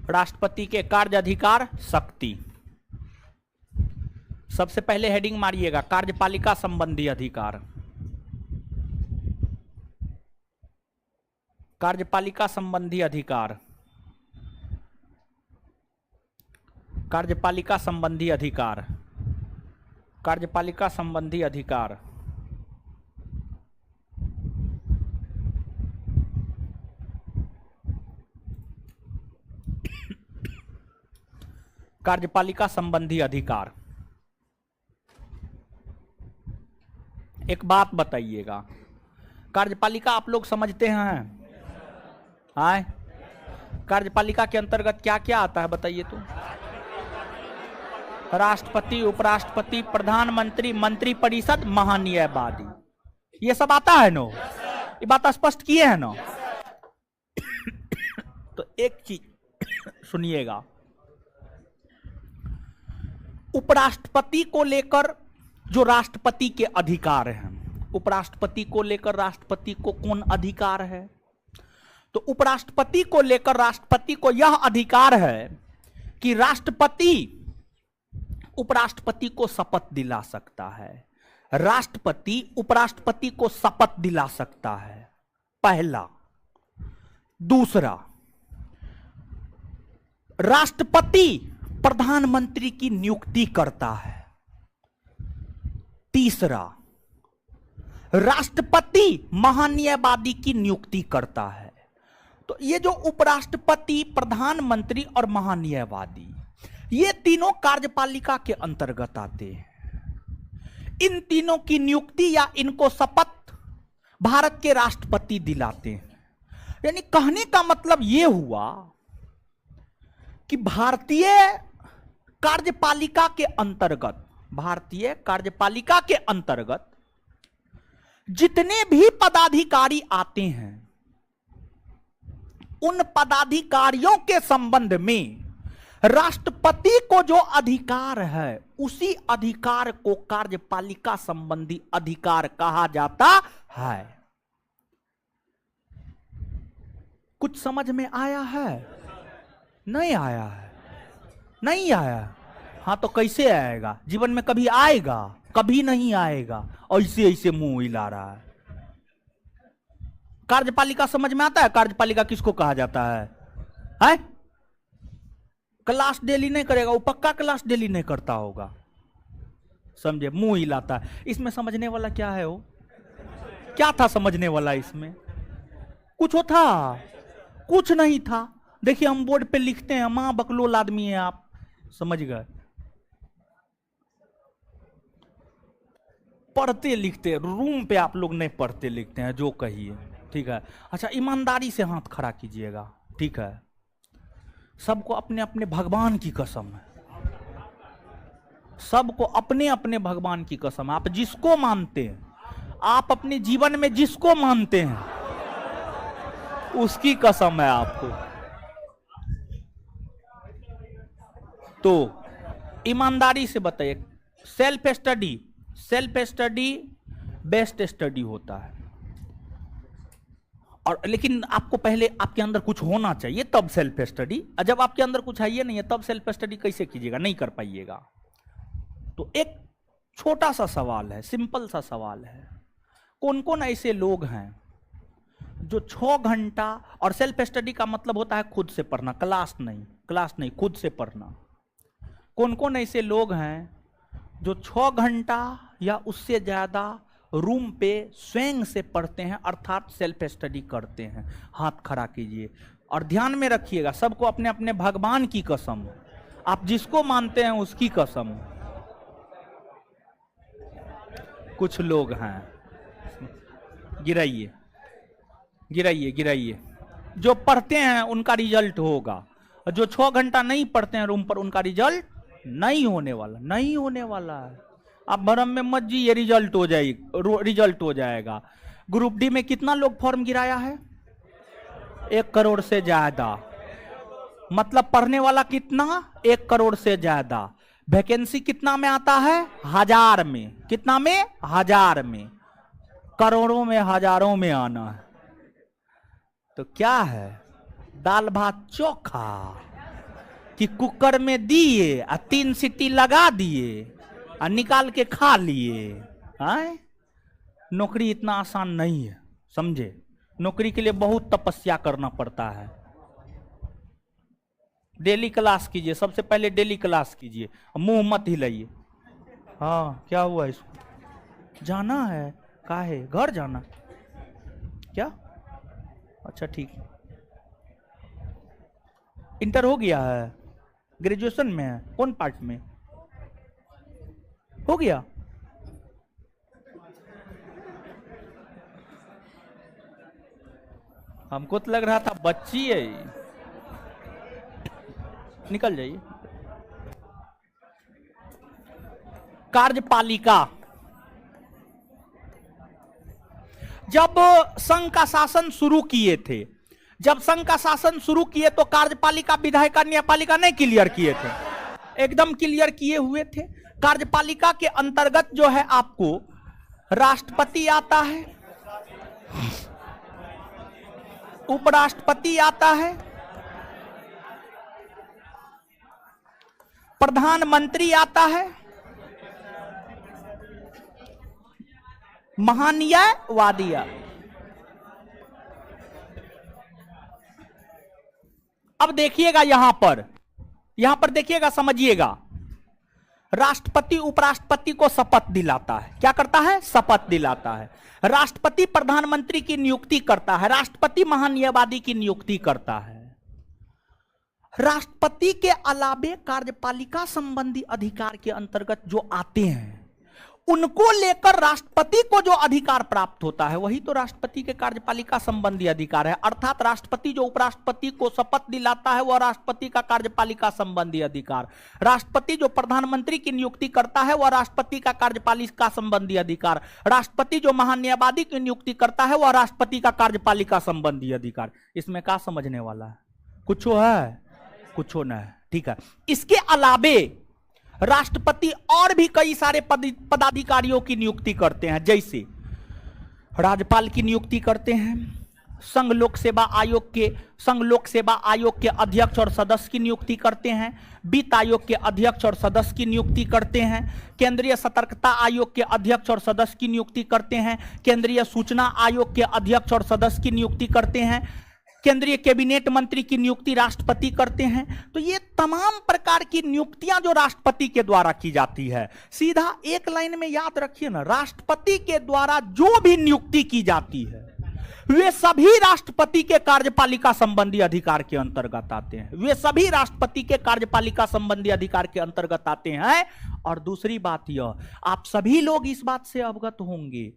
राष्ट्रपति के कार्य अधिकार शक्ति। सबसे पहले हेडिंग मारिएगा कार्यपालिका संबंधी अधिकार, कार्यपालिका संबंधी अधिकार, कार्यपालिका संबंधी अधिकार, कार्यपालिका संबंधी अधिकार। कार्यपालिका संबंधी अधिकार। एक बात बताइएगा, कार्यपालिका आप लोग समझते हैं? आए, कार्यपालिका के अंतर्गत क्या क्या आता है बताइए तो? राष्ट्रपति, उपराष्ट्रपति, प्रधानमंत्री, मंत्रिपरिषद, महान्यायवादी, ये सब आता है नो? ये बात स्पष्ट किए हैं नो? तो एक चीज सुनिएगा, उपराष्ट्रपति को लेकर जो राष्ट्रपति के अधिकार हैं, उपराष्ट्रपति को लेकर राष्ट्रपति को कौन अधिकार है? तो उपराष्ट्रपति को लेकर राष्ट्रपति को यह अधिकार है कि राष्ट्रपति उपराष्ट्रपति को शपथ दिला सकता है, राष्ट्रपति उपराष्ट्रपति को शपथ दिला सकता है, पहला। दूसरा, राष्ट्रपति प्रधानमंत्री की नियुक्ति करता है। तीसरा, राष्ट्रपति महान्यायवादी की नियुक्ति करता है। तो ये जो उपराष्ट्रपति, प्रधानमंत्री और महान्यायवादी, ये तीनों कार्यपालिका के अंतर्गत आते हैं। इन तीनों की नियुक्ति या इनको शपथ भारत के राष्ट्रपति दिलाते हैं। यानी कहने का मतलब यह हुआ कि भारतीय कार्यपालिका के अंतर्गत, भारतीय कार्यपालिका के अंतर्गत जितने भी पदाधिकारी आते हैं, उन पदाधिकारियों के संबंध में राष्ट्रपति को जो अधिकार है, उसी अधिकार को कार्यपालिका संबंधी अधिकार कहा जाता है। कुछ समझ में आया है? नहीं आया है? नहीं आया? हाँ तो कैसे आएगा? जीवन में कभी आएगा? कभी नहीं आएगा। ऐसे ऐसे मुंह हिला रहा है। कार्यपालिका समझ में आता है? कार्यपालिका किसको कहा जाता है? क्लास डेली नहीं करेगा, वो पक्का क्लास डेली नहीं करता होगा, समझे, मुंह हिलाता है। इसमें समझने वाला क्या है? वो क्या था समझने वाला? इसमें कुछ हो था? कुछ नहीं था। देखिए हम बोर्ड पे लिखते हैं, मां बकलोल आदमी है आप, समझ गए, पढ़ते लिखते, रूम पे आप लोग नहीं पढ़ते लिखते हैं, जो कहिए, ठीक है। अच्छा, ईमानदारी से हाथ खड़ा कीजिएगा, ठीक है। सबको अपने अपने भगवान की कसम है, सबको अपने अपने भगवान की कसम। आप जिसको मानते हैं, आप अपने जीवन में जिसको मानते हैं, उसकी कसम है आपको। तो ईमानदारी से बताइए, सेल्फ स्टडी बेस्ट स्टडी होता है। और लेकिन आपको पहले आपके अंदर कुछ होना चाहिए, तब सेल्फ स्टडी। जब आपके अंदर कुछ है ये नहीं है, तब सेल्फ स्टडी कैसे कीजिएगा? नहीं कर पाइएगा। तो एक छोटा सा सवाल है, सिंपल सा सवाल है, कौन कौन ऐसे लोग हैं जो 6 घंटा, और सेल्फ स्टडी का मतलब होता है खुद से पढ़ना, क्लास नहीं, खुद से पढ़ना। कौन कौन ऐसे लोग हैं जो 6 घंटा या उससे ज्यादा रूम पे स्वयं से पढ़ते हैं, अर्थात सेल्फ स्टडी करते हैं? हाथ खड़ा कीजिए और ध्यान में रखिएगा, सबको अपने अपने भगवान की कसम, आप जिसको मानते हैं उसकी कसम। कुछ लोग हैं, गिराइए गिराइए गिराइए, जो पढ़ते हैं उनका रिजल्ट होगा, जो 6 घंटा नहीं पढ़ते हैं रूम पर, उनका रिजल्ट नहीं होने वाला है। आप भरम में मत जाइए, रिजल्ट हो जाएगा। ग्रुप डी में कितना लोग फॉर्म गिराया है? 1 करोड़ से ज्यादा। मतलब पढ़ने वाला कितना? 1 करोड़ से ज्यादा। वैकेंसी कितना में आता है? 1000 में। कितना में? 1000 में। करोड़ों में, हजारों में आना है। तो क्या है? दाल भात चोखा कि कुकर में दिए और 3 सीटी लगा दिए और निकाल के खा लिए? नौकरी इतना आसान नहीं है, समझे। नौकरी के लिए बहुत तपस्या करना पड़ता है। डेली क्लास कीजिए, सबसे पहले डेली क्लास कीजिए, मुंह मत हिलाइए। हाँ, क्या हुआ इसको? जाना है? काहे? घर जाना क्या? अच्छा ठीक। इंटर हो गया है? ग्रेजुएशन में है? कौन पार्ट में हो गया? हमको तो लग रहा था बच्ची है। निकल जाइए। कार्यपालिका, जब संघ का शासन शुरू किए थे, तो कार्यपालिका, विधायिका, न्यायपालिका नहीं क्लियर किए थे? एकदम क्लियर किए हुए थे। कार्यपालिका के अंतर्गत जो है आपको राष्ट्रपति आता है, उपराष्ट्रपति आता है, प्रधानमंत्री आता है, महान्यायवादी। अब देखिएगा यहां पर देखिएगा, समझिएगा। राष्ट्रपति उपराष्ट्रपति को शपथ दिलाता है। क्या करता है? शपथ दिलाता है। राष्ट्रपति प्रधानमंत्री की नियुक्ति करता है, राष्ट्रपति महान्यायवादी की नियुक्ति करता है। राष्ट्रपति के अलावे कार्यपालिका संबंधी अधिकार के अंतर्गत जो आते हैं, उनको लेकर राष्ट्रपति को जो अधिकार प्राप्त होता है, वही तो राष्ट्रपति के कार्यपालिका संबंधी अधिकार है। अर्थात राष्ट्रपति जो उपराष्ट्रपति को शपथ दिलाता है, वह राष्ट्रपति का कार्यपालिका संबंधी अधिकार। राष्ट्रपति जो प्रधानमंत्री की नियुक्ति करता है, वह राष्ट्रपति का कार्यपालिका संबंधी अधिकार। राष्ट्रपति जो महान्यायवादी की नियुक्ति करता है, वह राष्ट्रपति का कार्यपालिका संबंधी अधिकार। इसमें क्या समझने वाला है? कुछ है? कुछ न है, ठीक है। इसके अलावे राष्ट्रपति और भी कई सारे पदाधिकारियों की नियुक्ति करते हैं, जैसे राज्यपाल की नियुक्ति करते हैं, संघ लोक सेवा आयोग के अध्यक्ष और सदस्य की नियुक्ति करते हैं, वित्त आयोग के अध्यक्ष और सदस्य की नियुक्ति करते हैं, केंद्रीय सतर्कता आयोग के अध्यक्ष और सदस्य की नियुक्ति करते हैं, केंद्रीय सूचना आयोग के अध्यक्ष और सदस्य की नियुक्ति करते हैं, केंद्रीय कैबिनेट मंत्री की नियुक्ति राष्ट्रपति करते हैं। तो ये तमाम प्रकार की नियुक्तियां जो राष्ट्रपति के द्वारा की जाती है, सीधा एक लाइन में याद रखिए ना, राष्ट्रपति के द्वारा जो भी नियुक्ति की जाती है वे सभी राष्ट्रपति के कार्यपालिका संबंधी अधिकार के अंतर्गत आते हैं। वे सभी राष्ट्रपति के कार्यपालिका संबंधी अधिकार के अंतर्गत आते हैं। और दूसरी बात यह, आप सभी लोग इस बात से अवगत होंगे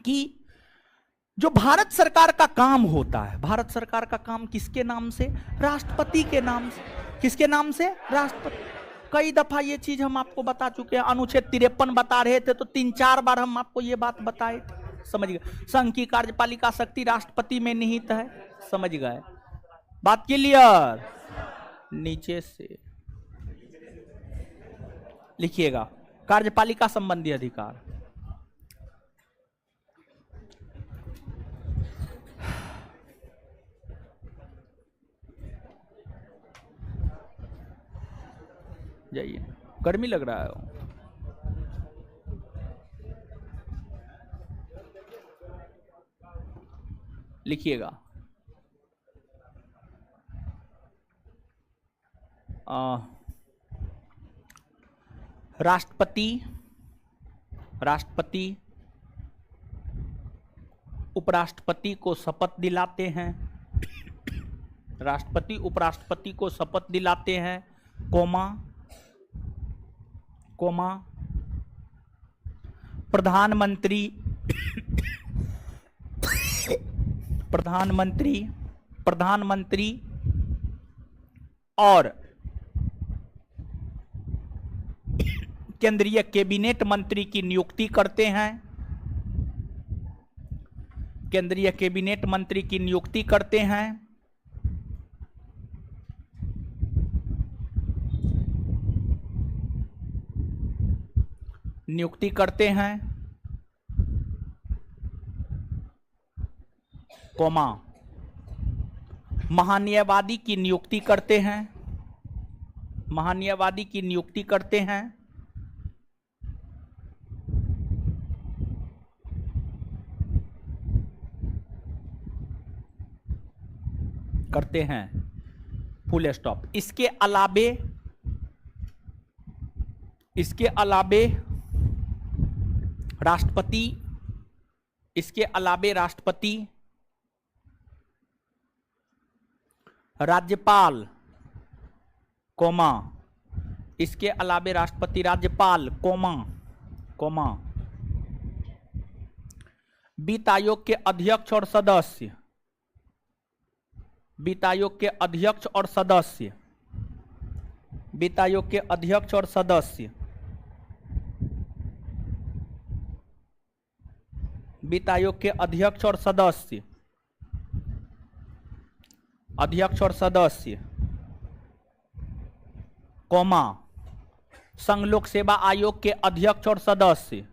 कि जो भारत सरकार का काम होता है, भारत सरकार का काम किसके नाम से? राष्ट्रपति के नाम से। किसके नाम से? राष्ट्रपति। कई दफा ये चीज हम आपको बता चुके हैं, अनुच्छेद 53 बता रहे थे तो 3-4 बार हम आपको ये बात बताए थे, समझ गए। संघ की कार्यपालिका शक्ति राष्ट्रपति में निहित है, समझ गए। बात क्लियर? नीचे से लिखिएगा, कार्यपालिका संबंधी अधिकार। जाइए, गर्मी लग रहा है। लिखिएगा, राष्ट्रपति उपराष्ट्रपति को शपथ दिलाते हैं। राष्ट्रपति उपराष्ट्रपति को शपथ दिलाते हैं, प्रधानमंत्री और केंद्रीय कैबिनेट मंत्री की नियुक्ति करते हैं। केंद्रीय कैबिनेट मंत्री की नियुक्ति करते हैं। नियुक्ति करते हैं, कोमा, महान्यायवादी की नियुक्ति करते हैं। महान्यायवादी की नियुक्ति करते हैं। करते हैं, फुल स्टॉप। इसके अलावे राष्ट्रपति, राज्यपाल, इसके अलावे राष्ट्रपति, राज्यपाल, वित्त आयोग के अध्यक्ष और सदस्य, वित्त आयोग के अध्यक्ष और सदस्य, वित्त आयोग के अध्यक्ष और सदस्य, वित्त आयोग के अध्यक्ष और सदस्य, कोमा, संघ लोक सेवा आयोग के अध्यक्ष और सदस्य,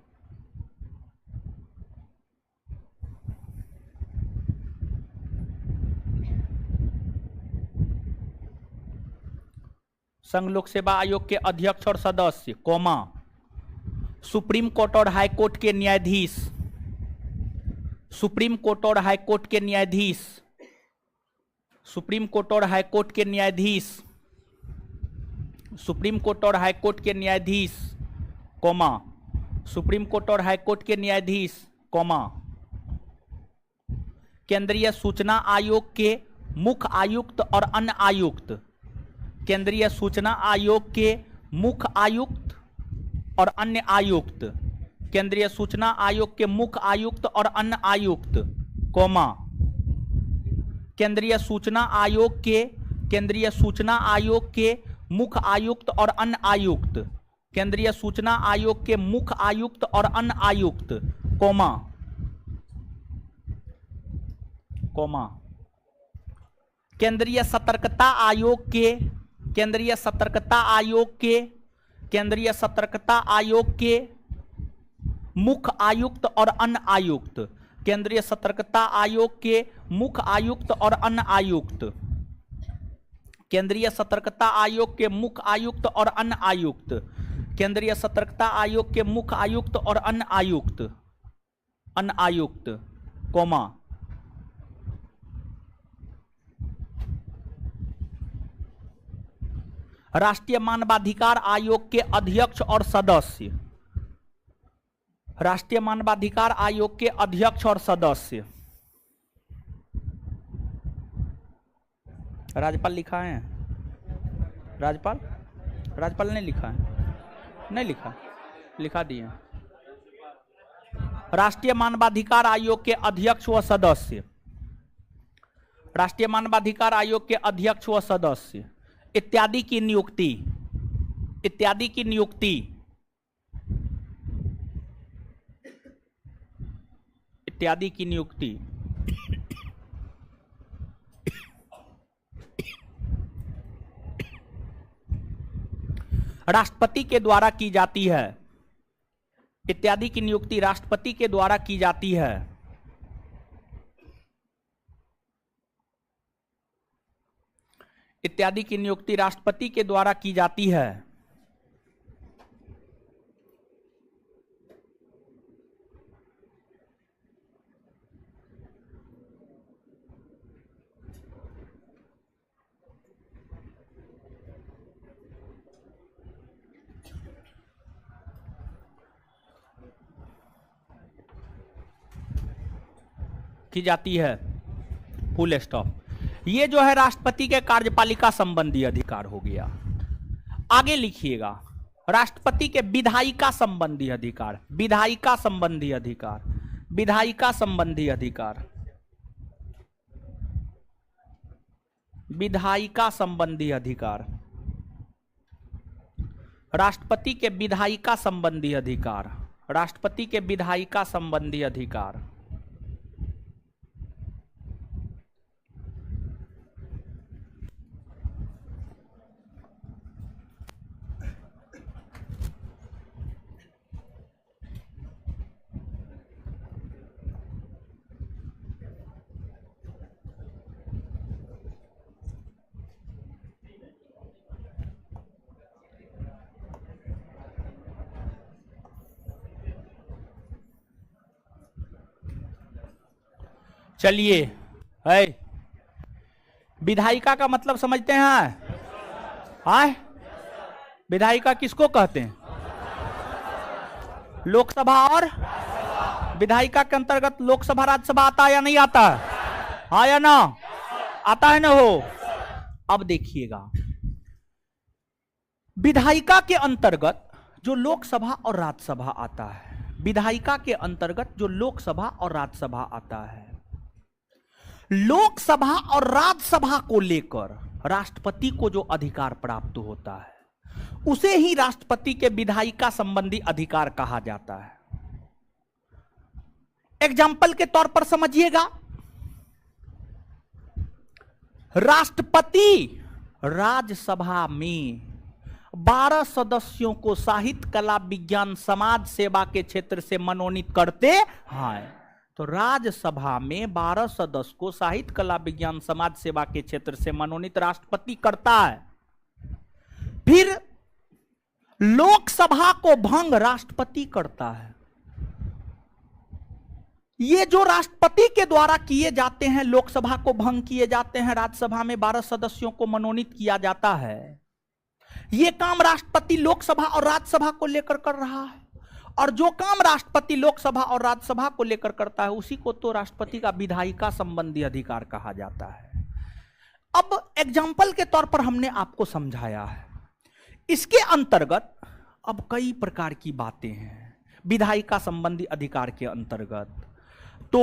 संघ लोक सेवा आयोग के अध्यक्ष और सदस्य, सुप्रीम कोर्ट और हाई कोर्ट के न्यायाधीश, सुप्रीम कोर्ट और हाई कोर्ट के न्यायाधीश, सुप्रीम कोर्ट और हाई कोर्ट के न्यायाधीश, सुप्रीम कोर्ट और हाई कोर्ट के न्यायाधीश, सुप्रीम कोर्ट और हाई कोर्ट के न्यायाधीश, केंद्रीय सूचना आयोग के मुख्य आयुक्त और अन्य आयुक्त, केंद्रीय सूचना आयोग के मुख्य आयुक्त और अन्य आयुक्त, केंद्रीय सूचना आयोग के मुख्य आयुक्त और अन्य आयुक्त, केंद्रीय सूचना आयोग के मुख्य आयुक्त और अन्य आयुक्त, केंद्रीय सूचना आयोग के मुख्य आयुक्त और अन्य आयुक्त, केंद्रीय सतर्कता आयोग के मुख्य आयुक्त और अन्य आयुक्त, केंद्रीय सतर्कता आयोग के मुख्य आयुक्त और अन्य आयुक्त, केंद्रीय सतर्कता आयोग के मुख्य आयुक्त और अन्य आयुक्त, केंद्रीय सतर्कता आयोग के मुख्य आयुक्त और अन्य आयुक्त, राष्ट्रीय मानवाधिकार आयोग के अध्यक्ष और सदस्य, राष्ट्रीय मानवाधिकार आयोग के अध्यक्ष और सदस्य। राज्यपाल लिखा है? राज्यपाल, राज्यपाल ने लिखा है? नहीं लिखा, लिखा दिए। राष्ट्रीय मानवाधिकार आयोग के अध्यक्ष व सदस्य, राष्ट्रीय मानवाधिकार आयोग के अध्यक्ष व सदस्य इत्यादि की नियुक्ति, इत्यादि की नियुक्ति, इत्यादि की नियुक्ति राष्ट्रपति के द्वारा की जाती है, इत्यादि की नियुक्ति राष्ट्रपति के द्वारा की जाती है। इत्यादि की नियुक्ति राष्ट्रपति के द्वारा की जाती है। की जाती है, फुल स्टॉप। ये जो है राष्ट्रपति के कार्यपालिका संबंधी अधिकार हो गया। आगे लिखिएगा, राष्ट्रपति के विधायिका संबंधी अधिकार, विधायिका संबंधी अधिकार, विधायिका संबंधी अधिकार, विधायिका संबंधी अधिकार, राष्ट्रपति के विधायिका संबंधी अधिकार, राष्ट्रपति के विधायिका संबंधी अधिकार। चलिए, है विधायिका का मतलब समझते हैं? हाँ, विधायिका किसको कहते हैं? लोकसभा और विधायिका के अंतर्गत लोकसभा राज्यसभा आता है या नहीं आता है? हाँ या ना? आता है ना हो। अब देखिएगा, विधायिका के अंतर्गत जो लोकसभा और राज्यसभा आता है, विधायिका के अंतर्गत जो लोकसभा और राज्यसभा आता है, लोकसभा और राज्यसभा को लेकर राष्ट्रपति को जो अधिकार प्राप्त होता है उसे ही राष्ट्रपति के विधायिका संबंधी अधिकार कहा जाता है। एग्जाम्पल के तौर पर समझिएगा, राष्ट्रपति राज्यसभा में 12 सदस्यों को साहित्य, कला, विज्ञान, समाज सेवा के क्षेत्र से मनोनीत करते हैं। तो राज्यसभा में 12 सदस्य को साहित्य, कला, विज्ञान, समाज सेवा के क्षेत्र से मनोनीत राष्ट्रपति करता है। फिर लोकसभा को भंग राष्ट्रपति करता है। ये जो राष्ट्रपति के द्वारा किए जाते हैं, लोकसभा को भंग किए जाते हैं, राज्यसभा में 12 सदस्यों को मनोनीत किया जाता है, ये काम राष्ट्रपति लोकसभा और राज्यसभा को लेकर कर रहा है। और जो काम राष्ट्रपति लोकसभा और राज्यसभा को लेकर करता है उसी को तो राष्ट्रपति का विधायिका संबंधी अधिकार कहा जाता है। अब एग्जाम्पल के तौर पर हमने आपको समझाया है। इसके अंतर्गत अब कई प्रकार की बातें हैं विधायिका संबंधी अधिकार के अंतर्गत। तो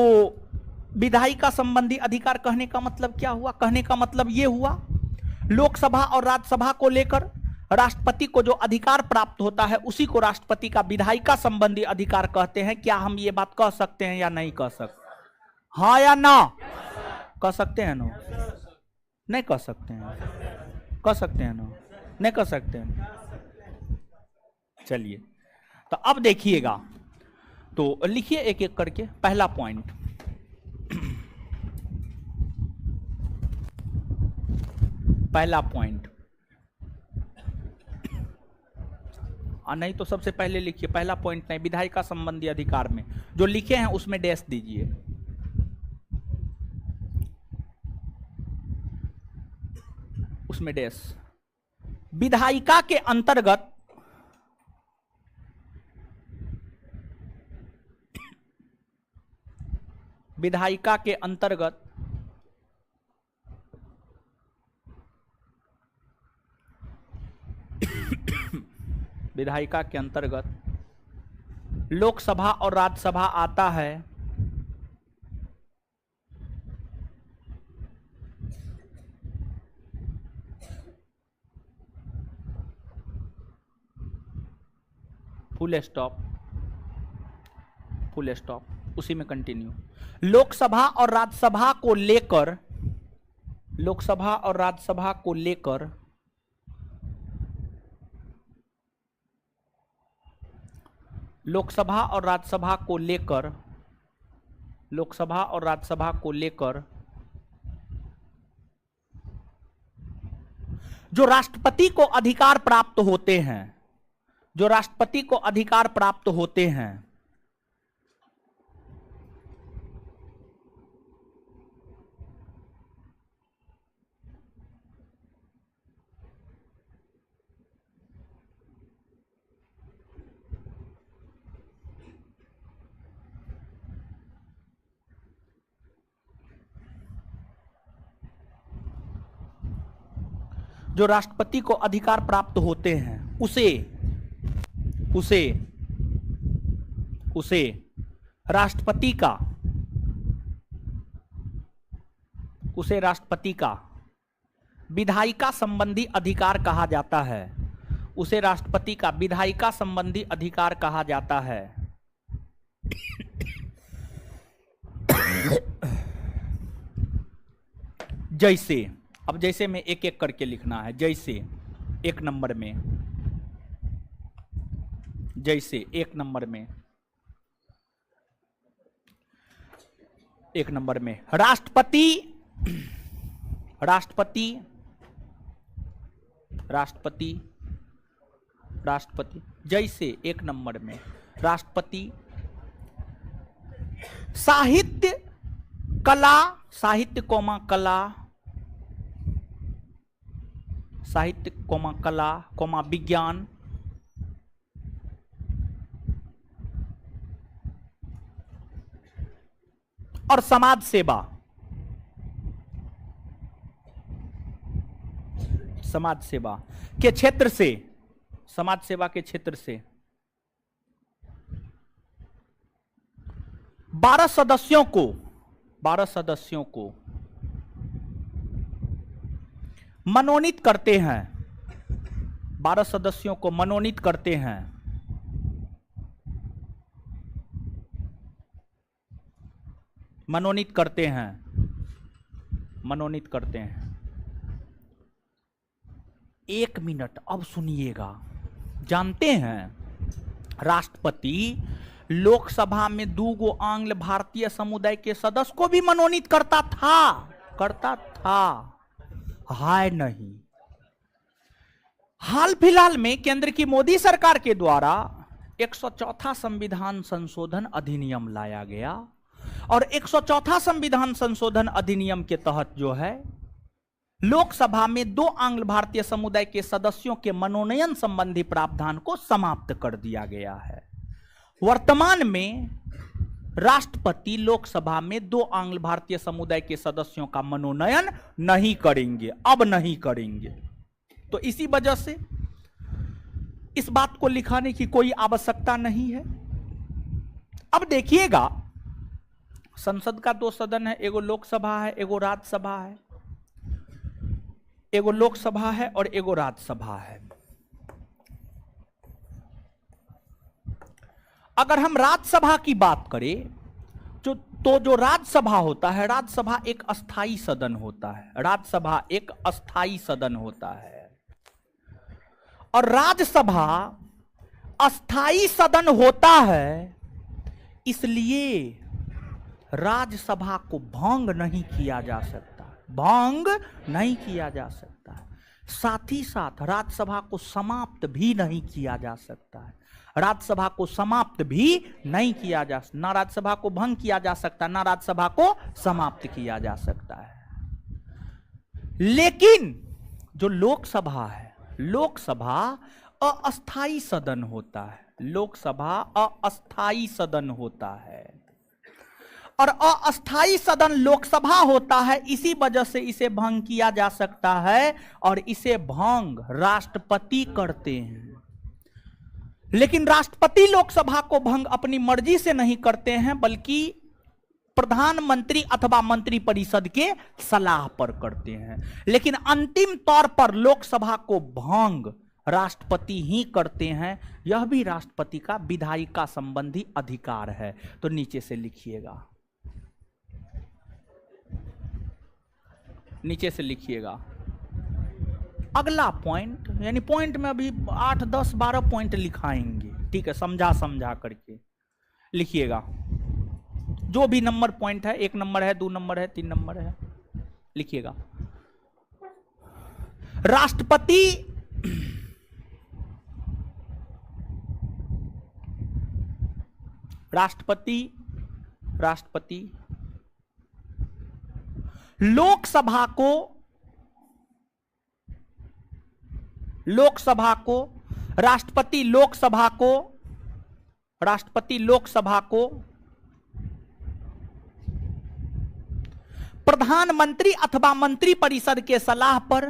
विधायिका संबंधी अधिकार कहने का मतलब क्या हुआ? कहने का मतलब यह हुआ, लोकसभा और राज्यसभा को लेकर राष्ट्रपति को जो अधिकार प्राप्त होता है उसी को राष्ट्रपति का विधायिका संबंधी अधिकार कहते हैं। क्या हम ये बात कह सकते हैं या नहीं कह सकते? हाँ या ना? कह सकते हैं ना? नहीं कह सकते हैं? कह सकते हैं ना? नहीं कह सकते हैं? चलिए, तो अब देखिएगा, तो लिखिए एक एक करके। पहला पॉइंट, पहला पॉइंट, नहीं तो सबसे पहले लिखिए, पहला पॉइंट नहीं, विधायिका संबंधी अधिकार में जो लिखे हैं उसमें डैश दीजिए। उसमें डैश, विधायिका के अंतर्गत विधायिका के अंतर्गत विधायिका के अंतर्गत लोकसभा और राज्यसभा आता है। फुल स्टॉप, फुल स्टॉप, उसी में कंटिन्यू। लोकसभा और राज्यसभा को लेकर, लोकसभा और राज्यसभा को लेकर लोकसभा और राज्यसभा को लेकर लोकसभा और राज्यसभा को लेकर जो राष्ट्रपति को अधिकार प्राप्त होते हैं, जो राष्ट्रपति को अधिकार प्राप्त होते हैं, जो राष्ट्रपति को अधिकार प्राप्त होते हैं, उसे उसे उसे राष्ट्रपति का उसे राष्ट्रपति का विधायिका संबंधी अधिकार कहा जाता है। उसे राष्ट्रपति का विधायिका संबंधी अधिकार कहा जाता है। जैसे, अब जैसे में एक एक करके लिखना है। जैसे एक नंबर में, जैसे एक नंबर में, एक नंबर में राष्ट्रपति राष्ट्रपति राष्ट्रपति राष्ट्रपति जैसे एक नंबर में राष्ट्रपति साहित्य कला, साहित्य कोमा कला, साहित्य कोमा कला कोमा विज्ञान, और समाज सेवा, समाज सेवा के क्षेत्र से, समाज सेवा के क्षेत्र से 12 सदस्यों को 12 सदस्यों को मनोनीत करते हैं। 12 सदस्यों को मनोनीत करते हैं। मनोनीत करते हैं, मनोनीत करते हैं। 1 मिनट, अब सुनिएगा। जानते हैं राष्ट्रपति लोकसभा में 2 गो आंग्ल भारतीय समुदाय के सदस्य को भी मनोनीत करता था, हाय नहीं। हाल फिलहाल में केंद्र की मोदी सरकार के द्वारा 104वां संविधान संशोधन अधिनियम लाया गया, और 104वां संविधान संशोधन अधिनियम के तहत जो है लोकसभा में 2 आंग्ल भारतीय समुदाय के सदस्यों के मनोनयन संबंधी प्रावधान को समाप्त कर दिया गया है। वर्तमान में राष्ट्रपति लोकसभा में 2 आंग्ल भारतीय समुदाय के सदस्यों का मनोनयन नहीं करेंगे, अब नहीं करेंगे। तो इसी वजह से इस बात को लिखाने की कोई आवश्यकता नहीं है। अब देखिएगा, संसद का 2 सदन है, एगो लोकसभा है, एगो राज्यसभा है। एगो लोकसभा है और एगो राज्यसभा है। अगर हम राज्यसभा की बात करें तो जो राज्यसभा होता है, राज्यसभा एक अस्थाई सदन होता है। राज्यसभा एक अस्थाई सदन होता है, और राज्यसभा अस्थाई सदन होता है, इसलिए राज्यसभा को भंग नहीं किया जा सकता, भंग नहीं किया जा सकता। साथ ही साथ राज्यसभा को समाप्त भी नहीं किया जा सकता है। राज्यसभा को समाप्त भी नहीं किया जा सकता, ना राज्यसभा को भंग किया जा सकता, ना राज्यसभा को समाप्त किया जा सकता है। लेकिन जो लोकसभा है, लोकसभा अस्थाई सदन होता है, लोकसभा अस्थाई सदन होता है, और अस्थाई सदन लोकसभा होता है, इसी वजह से इसे भंग किया जा सकता है, और इसे भंग राष्ट्रपति करते हैं। लेकिन राष्ट्रपति लोकसभा को भंग अपनी मर्जी से नहीं करते हैं, बल्कि प्रधानमंत्री अथवा मंत्रिपरिषद के सलाह पर करते हैं। लेकिन अंतिम तौर पर लोकसभा को भंग राष्ट्रपति ही करते हैं। यह भी राष्ट्रपति का विधायिका संबंधी अधिकार है। तो नीचे से लिखिएगा, नीचे से लिखिएगा। अगला पॉइंट, यानी पॉइंट में अभी 8, 10, 12 पॉइंट लिखाएंगे, ठीक है, समझा समझा करके लिखिएगा। जो भी नंबर पॉइंट है, 1 नंबर है, 2 नंबर है, 3 नंबर है, लिखिएगा। राष्ट्रपति राष्ट्रपति राष्ट्रपति लोकसभा को राष्ट्रपति लोकसभा को प्रधानमंत्री अथवा मंत्रिपरिषद के सलाह पर,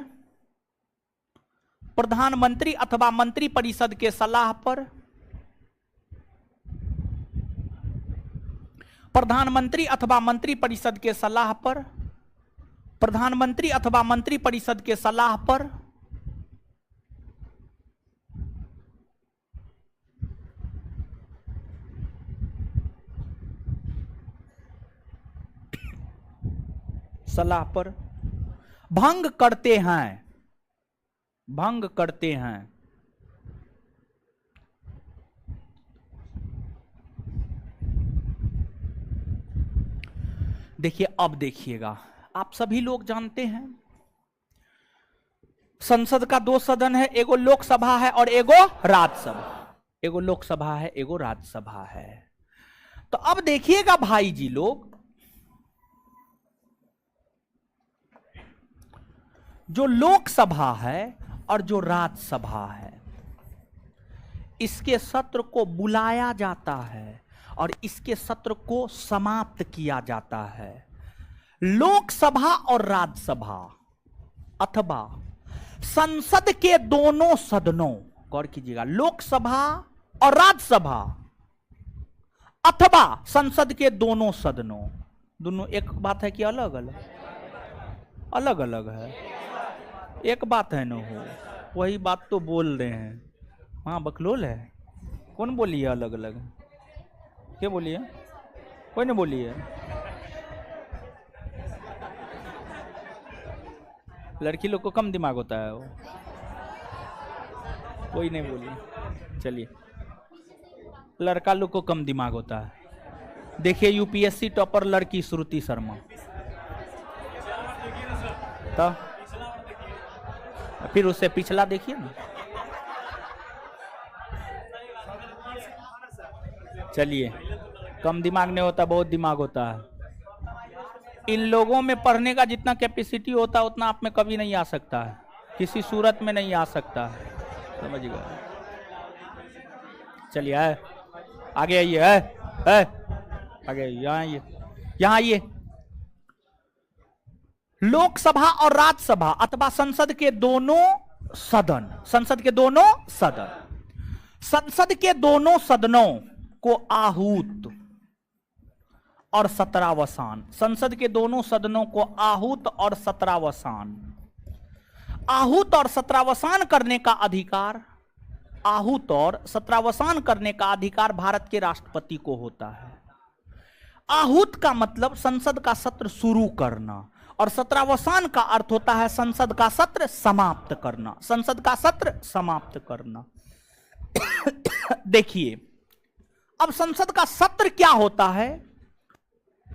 प्रधानमंत्री अथवा मंत्रिपरिषद के सलाह पर, प्रधानमंत्री अथवा मंत्रिपरिषद के सलाह पर, प्रधानमंत्री अथवा मंत्रिपरिषद के सलाह पर भंग करते हैं, भंग करते हैं। देखिए, अब देखिएगा, आप सभी लोग जानते हैं संसद का 2 सदन है, एगो लोकसभा है और एगो राज्यसभा, एगो लोकसभा है, एगो राज्यसभा है। तो अब देखिएगा भाई जी लोग, जो लोकसभा है और जो राज्यसभा है, इसके सत्र को बुलाया जाता है और इसके सत्र को समाप्त किया जाता है। लोकसभा और राज्यसभा अथवा संसद के दोनों सदनों, गौर कीजिएगा, लोकसभा और राज्यसभा अथवा संसद के दोनों सदनों, दोनों एक बात है कि अलग अलग? अलग अलग है, एक बात है ना, हो वही बात तो बोल रहे हैं। हाँ, बकलोल है। कौन बोली है अलग अलग? क्या बोली है? कोई नहीं बोली है। लड़की लोग को कम दिमाग होता है, वो कोई नहीं बोली। चलिए, लड़का लोग को कम दिमाग होता है। देखिए, यूपीएससी टॉपर लड़की श्रुति शर्मा, तो फिर उससे पिछला देखिए ना। चलिए, कम दिमाग नहीं होता, बहुत दिमाग होता है। इन लोगों में पढ़ने का जितना कैपेसिटी होता है उतना आप में कभी नहीं आ सकता है, किसी सूरत में नहीं आ सकता है, समझ गए? चलिए, आगे आइए, आगे आइए, यहाँ आइए। लोकसभा और राज्यसभा अथवा संसद के दोनों सदन, संसद के दोनों सदन, संसद के दोनों सदनों को आहूत और सत्रावसान, संसद के दोनों सदनों को आहूत और सत्रावसान, आहूत और सत्रावसान करने का अधिकार, आहूत और सत्रावसान करने का अधिकार भारत के राष्ट्रपति को होता है। आहूत का मतलब संसद का सत्र शुरू करना, और सत्रावसान का अर्थ होता है संसद का सत्र समाप्त करना, संसद का सत्र समाप्त करना। देखिए, अब संसद का सत्र क्या होता है,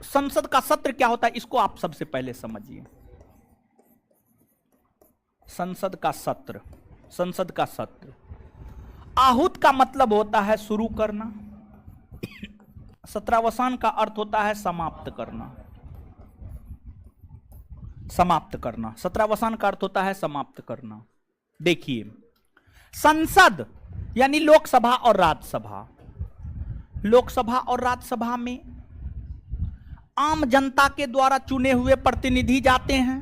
संसद का सत्र क्या होता है, इसको आप सबसे पहले समझिए। संसद का सत्र, संसद का सत्र, आहूत का मतलब होता है शुरू करना, सत्रावसान का अर्थ होता है समाप्त करना, समाप्त करना, सत्रावसान का अर्थ होता है समाप्त करना। देखिए, संसद यानी लोकसभा और राज्यसभा, लोकसभा और राज्यसभा में आम जनता के द्वारा चुने हुए प्रतिनिधि जाते हैं।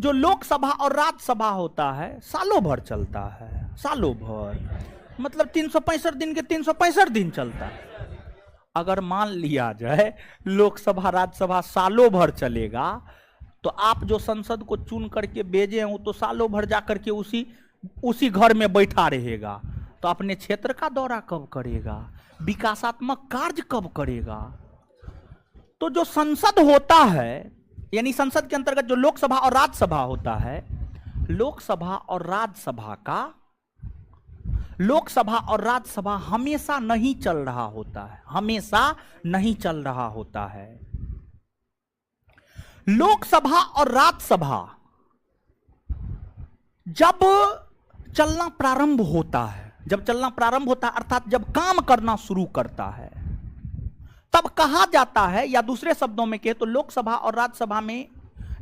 जो लोकसभा और राज्यसभा होता है सालों भर चलता है, सालों भर मतलब 365 दिन के 365 दिन चलता है। अगर मान लिया जाए लोकसभा राज्यसभा सालों भर चलेगा, तो आप जो संसद को चुन करके भेजे हैं वो तो सालों भर जाकर के उसी घर में बैठा रहेगा, तो अपने क्षेत्र का दौरा कब करेगा, विकासात्मक कार्य कब करेगा। तो जो संसद होता है यानी संसद के अंतर्गत जो लोकसभा और राज्यसभा होता है, लोकसभा और राज्यसभा हमेशा नहीं चल रहा होता है, हमेशा नहीं चल रहा होता है। लोकसभा और राज्यसभा जब चलना प्रारंभ होता है, अर्थात जब काम करना शुरू करता है, तब कहा जाता है, या दूसरे शब्दों में कहे तो लोकसभा और राज्यसभा में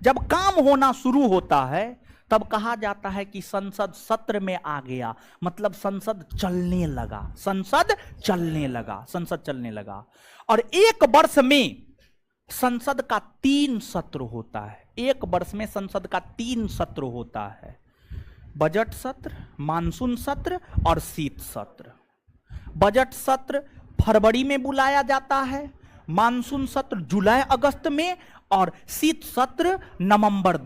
जब काम होना शुरू होता है तब कहा जाता है कि संसद सत्र में आ गया, मतलब संसद चलने लगा। और एक वर्ष में संसद का 3 सत्र होता है, एक वर्ष में संसद का 3 सत्र होता है, बजट सत्र, मानसून सत्र और शीत सत्र। बजट सत्र फरवरी में बुलाया जाता है, मानसून सत्र जुलाई अगस्त में, और शीत सत्र नवंबर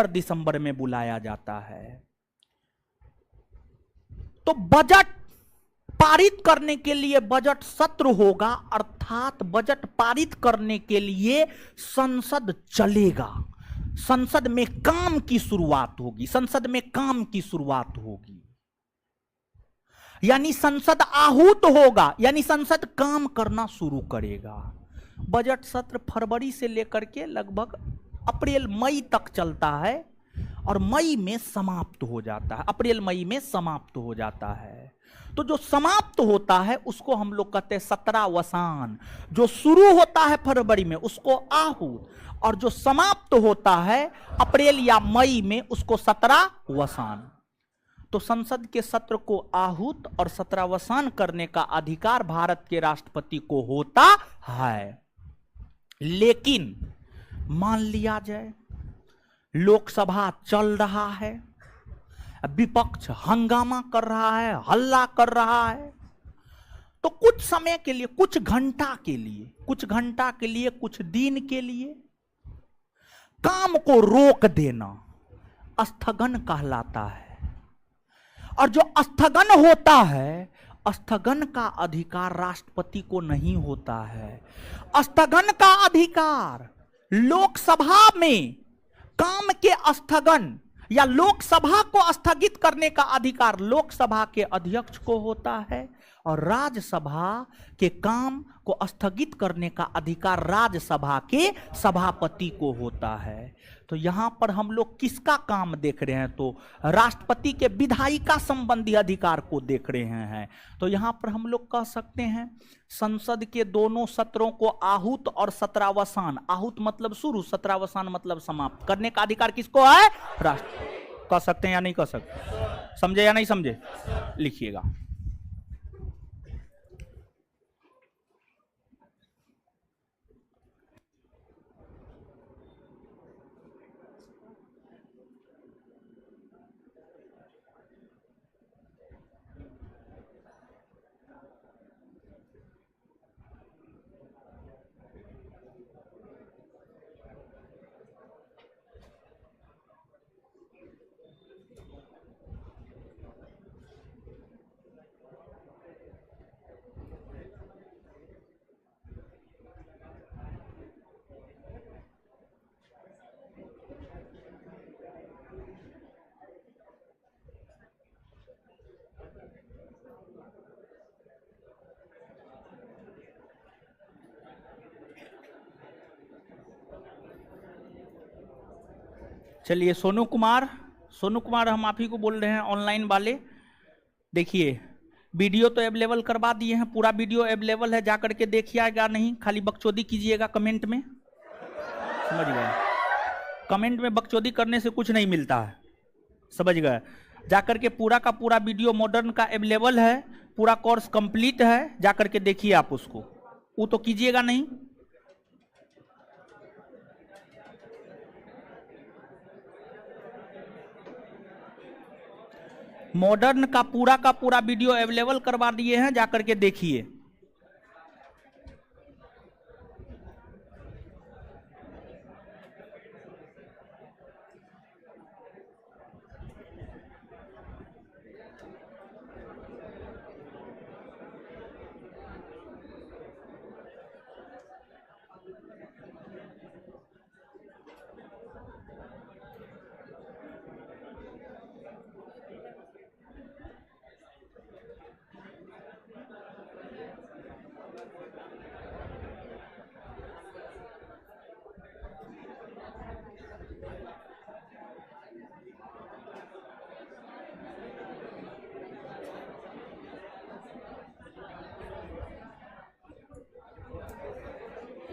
दिसंबर में बुलाया जाता है। तो बजट पारित करने के लिए बजट सत्र होगा, अर्थात बजट पारित करने के लिए संसद चलेगा, संसद में काम की शुरुआत होगी, यानी संसद आहूत होगा, यानी संसद काम करना शुरू करेगा। बजट सत्र फरवरी से लेकर के लगभग अप्रैल मई तक चलता है और मई में समाप्त हो जाता है, अप्रैल मई में समाप्त हो जाता है। तो जो समाप्त होता है उसको हम लोग कहते हैं सत्रावसान। जो शुरू होता है फरवरी में उसको आहूत, और जो समाप्त होता है अप्रैल या मई में उसको सत्रावसान। तो संसद के सत्र को आहूत और सत्रावसान करने का अधिकार भारत के राष्ट्रपति को होता है। लेकिन मान लिया जाए लोकसभा चल रहा है, विपक्ष हंगामा कर रहा है, हल्ला कर रहा है, तो कुछ समय के लिए, कुछ घंटा के लिए, कुछ दिन के लिए काम को रोक देना स्थगन कहलाता है। और जो स्थगन होता है, स्थगन का अधिकार राष्ट्रपति को नहीं होता है। स्थगन का अधिकार लोकसभा में काम के स्थगन या लोकसभा को स्थगित करने का अधिकार लोकसभा के अध्यक्ष को होता है, और राज्यसभा के काम को स्थगित करने का अधिकार राज्यसभा के सभापति को होता है। तो यहां पर हम लोग किसका काम देख रहे हैं, तो राष्ट्रपति के विधायिका संबंधी अधिकार को देख रहे हैं। तो यहां पर हम लोग कह सकते हैं संसद के दोनों सत्रों को आहूत और सत्रावसान, आहूत मतलब शुरू, सत्रावसान मतलब समाप्त करने का अधिकार किसको है, राष्ट्रपति। कह सकते हैं या नहीं कह सकते, समझे या नहीं समझे, लिखिएगा। चलिए सोनू कुमार हम आप ही को बोल रहे हैं, ऑनलाइन वाले। देखिए वीडियो तो अवेलेबल करवा दिए हैं, पूरा वीडियो अवेलेबल है, जाकर के देखिएगा, नहीं खाली बकचोदी कीजिएगा कमेंट में, समझ गए। कमेंट में बकचोदी करने से कुछ नहीं मिलता है, समझ गए। जाकर के पूरा का पूरा वीडियो मॉडर्न का अवेलेबल है, पूरा कोर्स कंप्लीट है, जाकर के देखिए आप उसको, वो तो कीजिएगा नहीं। मॉडर्न का पूरा वीडियो अवेलेबल करवा दिए हैं, जाकर के देखिए।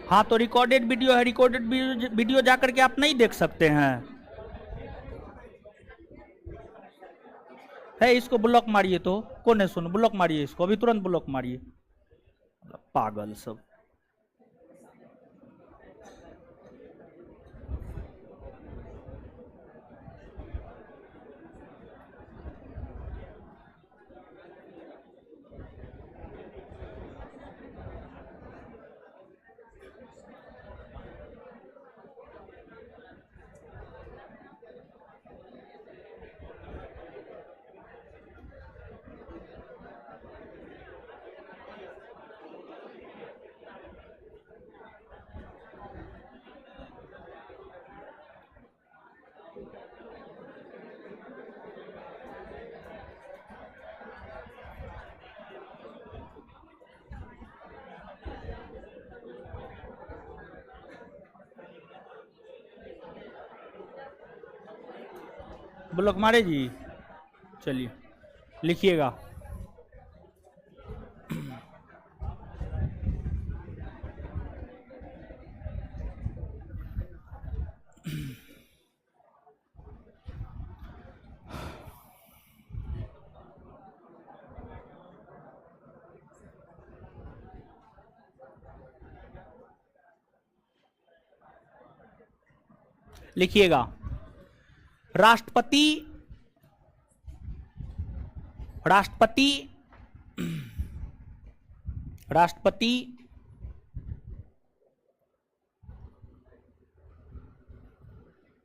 हाँ, तो रिकॉर्डेड वीडियो है, रिकॉर्डेड वीडियो जाकर के आप नहीं देख सकते हैं। है, इसको ब्लॉक मारिए, तो कौन है सुन, ब्लॉक मारिए इसको, अभी तुरंत ब्लॉक मारिए, पागल सब। ब्लॉक मारे जी, चलिए लिखिएगा। लिखिएगा, राष्ट्रपति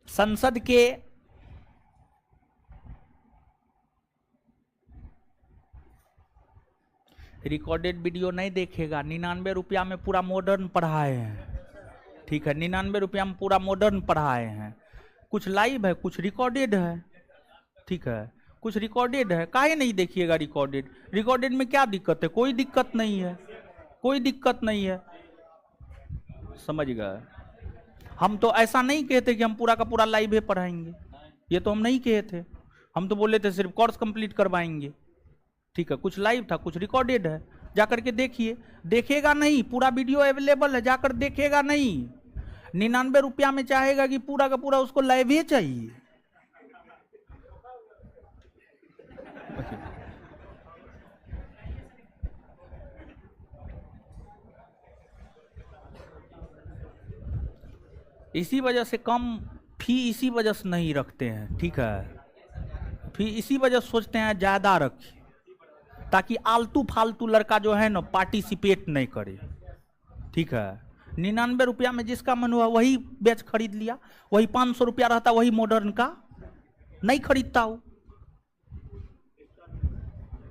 संसद के रिकॉर्डेड वीडियो नहीं देखेगा। 99 रुपया में पूरा मॉडर्न पढ़ाए हैं, ठीक है, 99 रुपया में पूरा मॉडर्न पढ़ाए हैं। कुछ लाइव है, कुछ रिकॉर्डेड है, ठीक है, कुछ रिकॉर्डेड है, काहे नहीं देखिएगा रिकॉर्डेड। रिकॉर्डेड में क्या दिक्कत है, कोई दिक्कत नहीं है, कोई दिक्कत नहीं है, समझ गए। हम तो ऐसा नहीं कहते कि हम पूरा का पूरा लाइव है पढ़ाएंगे, ये तो हम नहीं कहे थे। हम तो बोले थे सिर्फ कोर्स कंप्लीट करवाएंगे, ठीक है। कुछ लाइव था, कुछ रिकॉर्डेड है, जाकर के देखिए। देखेगा नहीं, पूरा वीडियो अवेलेबल है, जाकर देखेगा नहीं। 99 रुपया में चाहेगा कि पूरा का पूरा उसको लाइव ही चाहिए। इसी वजह से कम फी इसी वजह से नहीं रखते हैं, ठीक है। फी इसी वजह से सोचते हैं ज्यादा रखें, ताकि आलतू फालतू लड़का जो है ना पार्टिसिपेट नहीं करे, ठीक है। 99 रुपया में जिसका मन हुआ वही बैच खरीद लिया, वही 500 रुपया रहता वही मॉडर्न का नहीं खरीदता हो,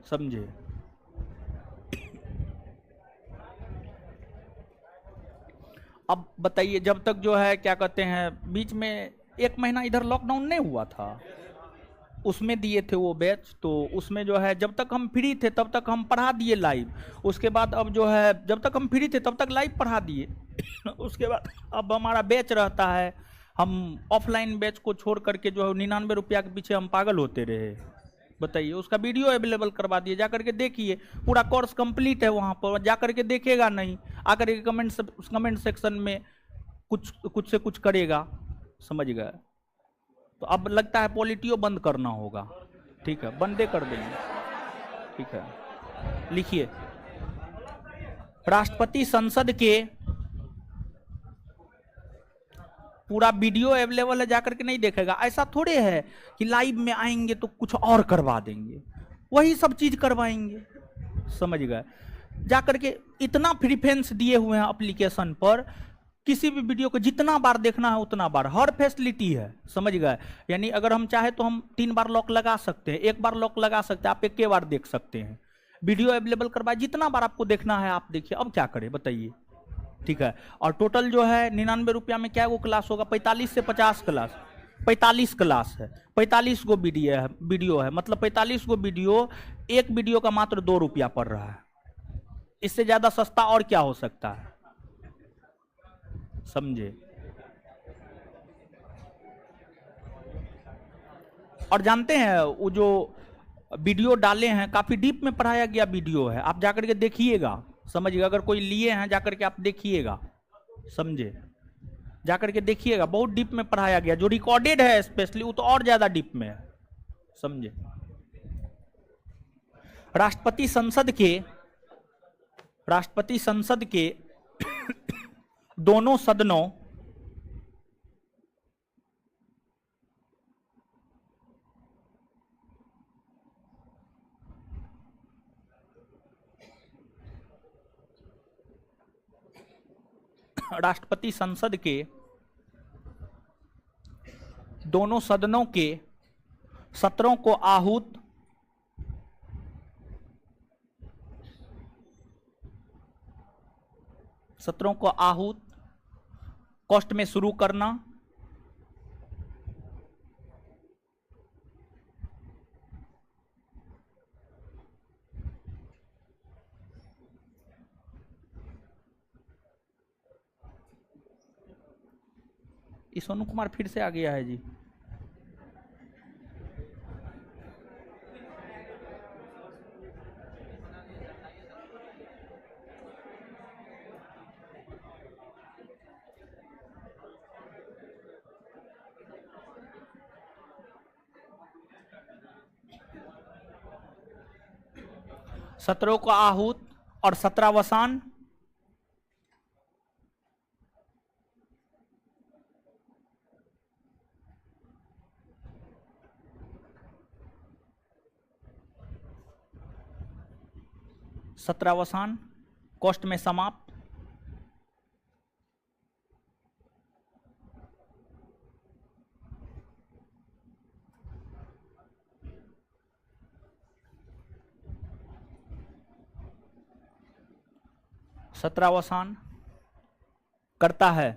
समझे। अब बताइए, जब तक जो है क्या कहते हैं, बीच में 1 महीना इधर लॉकडाउन नहीं हुआ था, उसमें दिए थे वो बैच, तो उसमें जो है जब तक हम फ्री थे तब तक हम पढ़ा दिए लाइव। उसके बाद अब जो है जब तक हम फ्री थे तब तक लाइव पढ़ा दिए। उसके बाद अब हमारा बैच रहता है, हम ऑफलाइन बैच को छोड़ करके जो है 99 रुपया के पीछे हम पागल होते रहे। बताइए, उसका वीडियो अवेलेबल करवा दिए, जाकर के देखिए, पूरा कोर्स कंप्लीट है। वहाँ पर जाकर के देखेगा नहीं, आकर के कमेंट सेक्शन में कुछ से कुछ करेगा, समझ गए। तो अब लगता है पॉलिटियो बंद करना होगा, ठीक है, बंदे कर देंगे, ठीक है। लिखिए, राष्ट्रपति संसद के पूरा वीडियो अवेलेबल है, जाकर के नहीं देखेगा। ऐसा थोड़े है कि लाइव में आएंगे तो कुछ और करवा देंगे, वही सब चीज करवाएंगे, समझ गए। जाकर के इतना प्रीफरेंस दिए हुए हैं एप्लीकेशन पर, किसी भी वीडियो को जितना बार देखना है उतना बार, हर फैसिलिटी है, समझ गए। यानी अगर हम चाहे तो हम 3 बार लॉक लगा सकते हैं, 1 बार लॉक लगा सकते हैं, आप 1 बार देख सकते हैं। वीडियो अवेलेबल करवाए, जितना बार आपको देखना है आप देखिए। अब क्या करें बताइए, ठीक है। और टोटल जो है 99 रुपया में क्या वो क्लास होगा, 45 से 50 क्लास, 45 क्लास है, 45 गो वीडियो है, मतलब 45 गो वीडियो, एक वीडियो का मात्र 2 रुपया पड़ रहा है। इससे ज्यादा सस्ता और क्या हो सकता है, समझे। और जानते हैं वो जो वीडियो डाले हैं काफी डीप में पढ़ाया गया वीडियो है, आप जाकर के देखिएगा, समझिएगा। अगर कोई लिए हैं जाकर के आप देखिएगा, समझे, जाकर के देखिएगा, बहुत डीप में पढ़ाया गया। जो रिकॉर्डेड है स्पेशली वो तो और ज्यादा डीप में है, समझे। राष्ट्रपति संसद के दोनों सदनों राष्ट्रपति संसद के दोनों सदनों के सत्रों को आहूत कॉस्ट में शुरू करना, सोनू कुमार फिर से आ गया है जी। सत्रों को आहूत और सत्रावसान, कॉस्ट में समाप्त। सत्रावसान करता है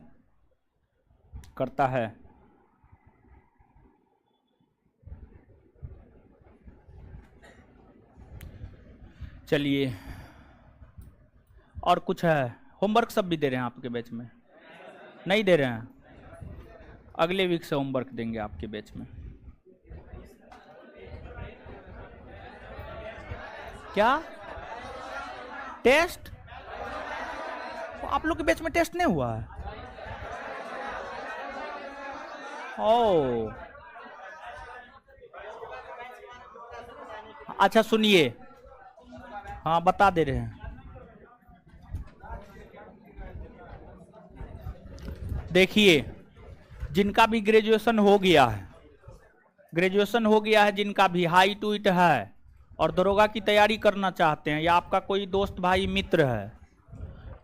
चलिए, और कुछ है? होमवर्क सब भी दे रहे हैं आपके बैच में? नहीं दे रहे हैं, अगले वीक से होमवर्क देंगे आपके बैच में। क्या टेस्ट? आप लोग के बैच में टेस्ट नहीं हुआ है? ओ अच्छा, सुनिए, हाँ बता दे रहे हैं। देखिए, जिनका भी ग्रेजुएशन हो गया है, जिनका भी हाइट उइट है और दरोगा की तैयारी करना चाहते हैं, या आपका कोई दोस्त भाई मित्र है,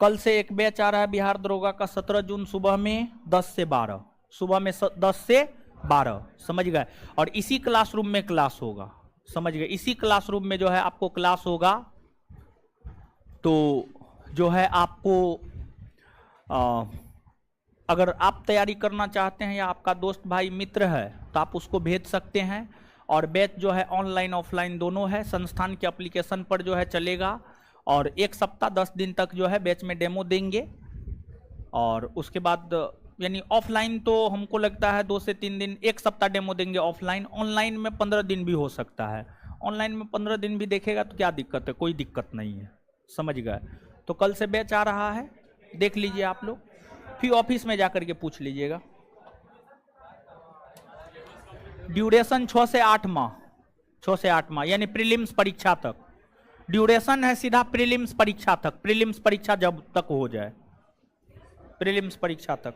कल से एक बैच आ रहा है बिहार दरोगा का, 17 जून सुबह में 10 से 12, सुबह में 10 से 12, समझ गए। और इसी क्लासरूम में क्लास होगा, समझ गए। इसी क्लासरूम में जो है आपको क्लास होगा, तो जो है आपको अगर आप तैयारी करना चाहते हैं या आपका दोस्त भाई मित्र है तो आप उसको भेज सकते हैं। और बैच जो है ऑनलाइन ऑफलाइन दोनों है, संस्थान के एप्लीकेशन पर जो है चलेगा। और 1 सप्ताह 10 दिन तक जो है बैच में डेमो देंगे, और उसके बाद यानी ऑफलाइन तो हमको लगता है 2 से 3 दिन, 1 सप्ताह डेमो देंगे ऑफलाइन। ऑनलाइन में 15 दिन भी हो सकता है, ऑनलाइन में 15 दिन भी देखेगा तो क्या दिक्कत है, कोई दिक्कत नहीं है, समझ गए। तो कल से बैच आ रहा है, देख लीजिए आप लोग, फिर ऑफिस में जाकर के पूछ लीजिएगा। ड्यूरेशन 6 से 8 माह, 6 से 8 माह यानी प्रीलिम्स परीक्षा तक। ड्यूरेशन है सीधा प्रीलिम्स परीक्षा तक, प्रीलिम्स परीक्षा जब तक हो जाए, प्रीलिम्स परीक्षा तक।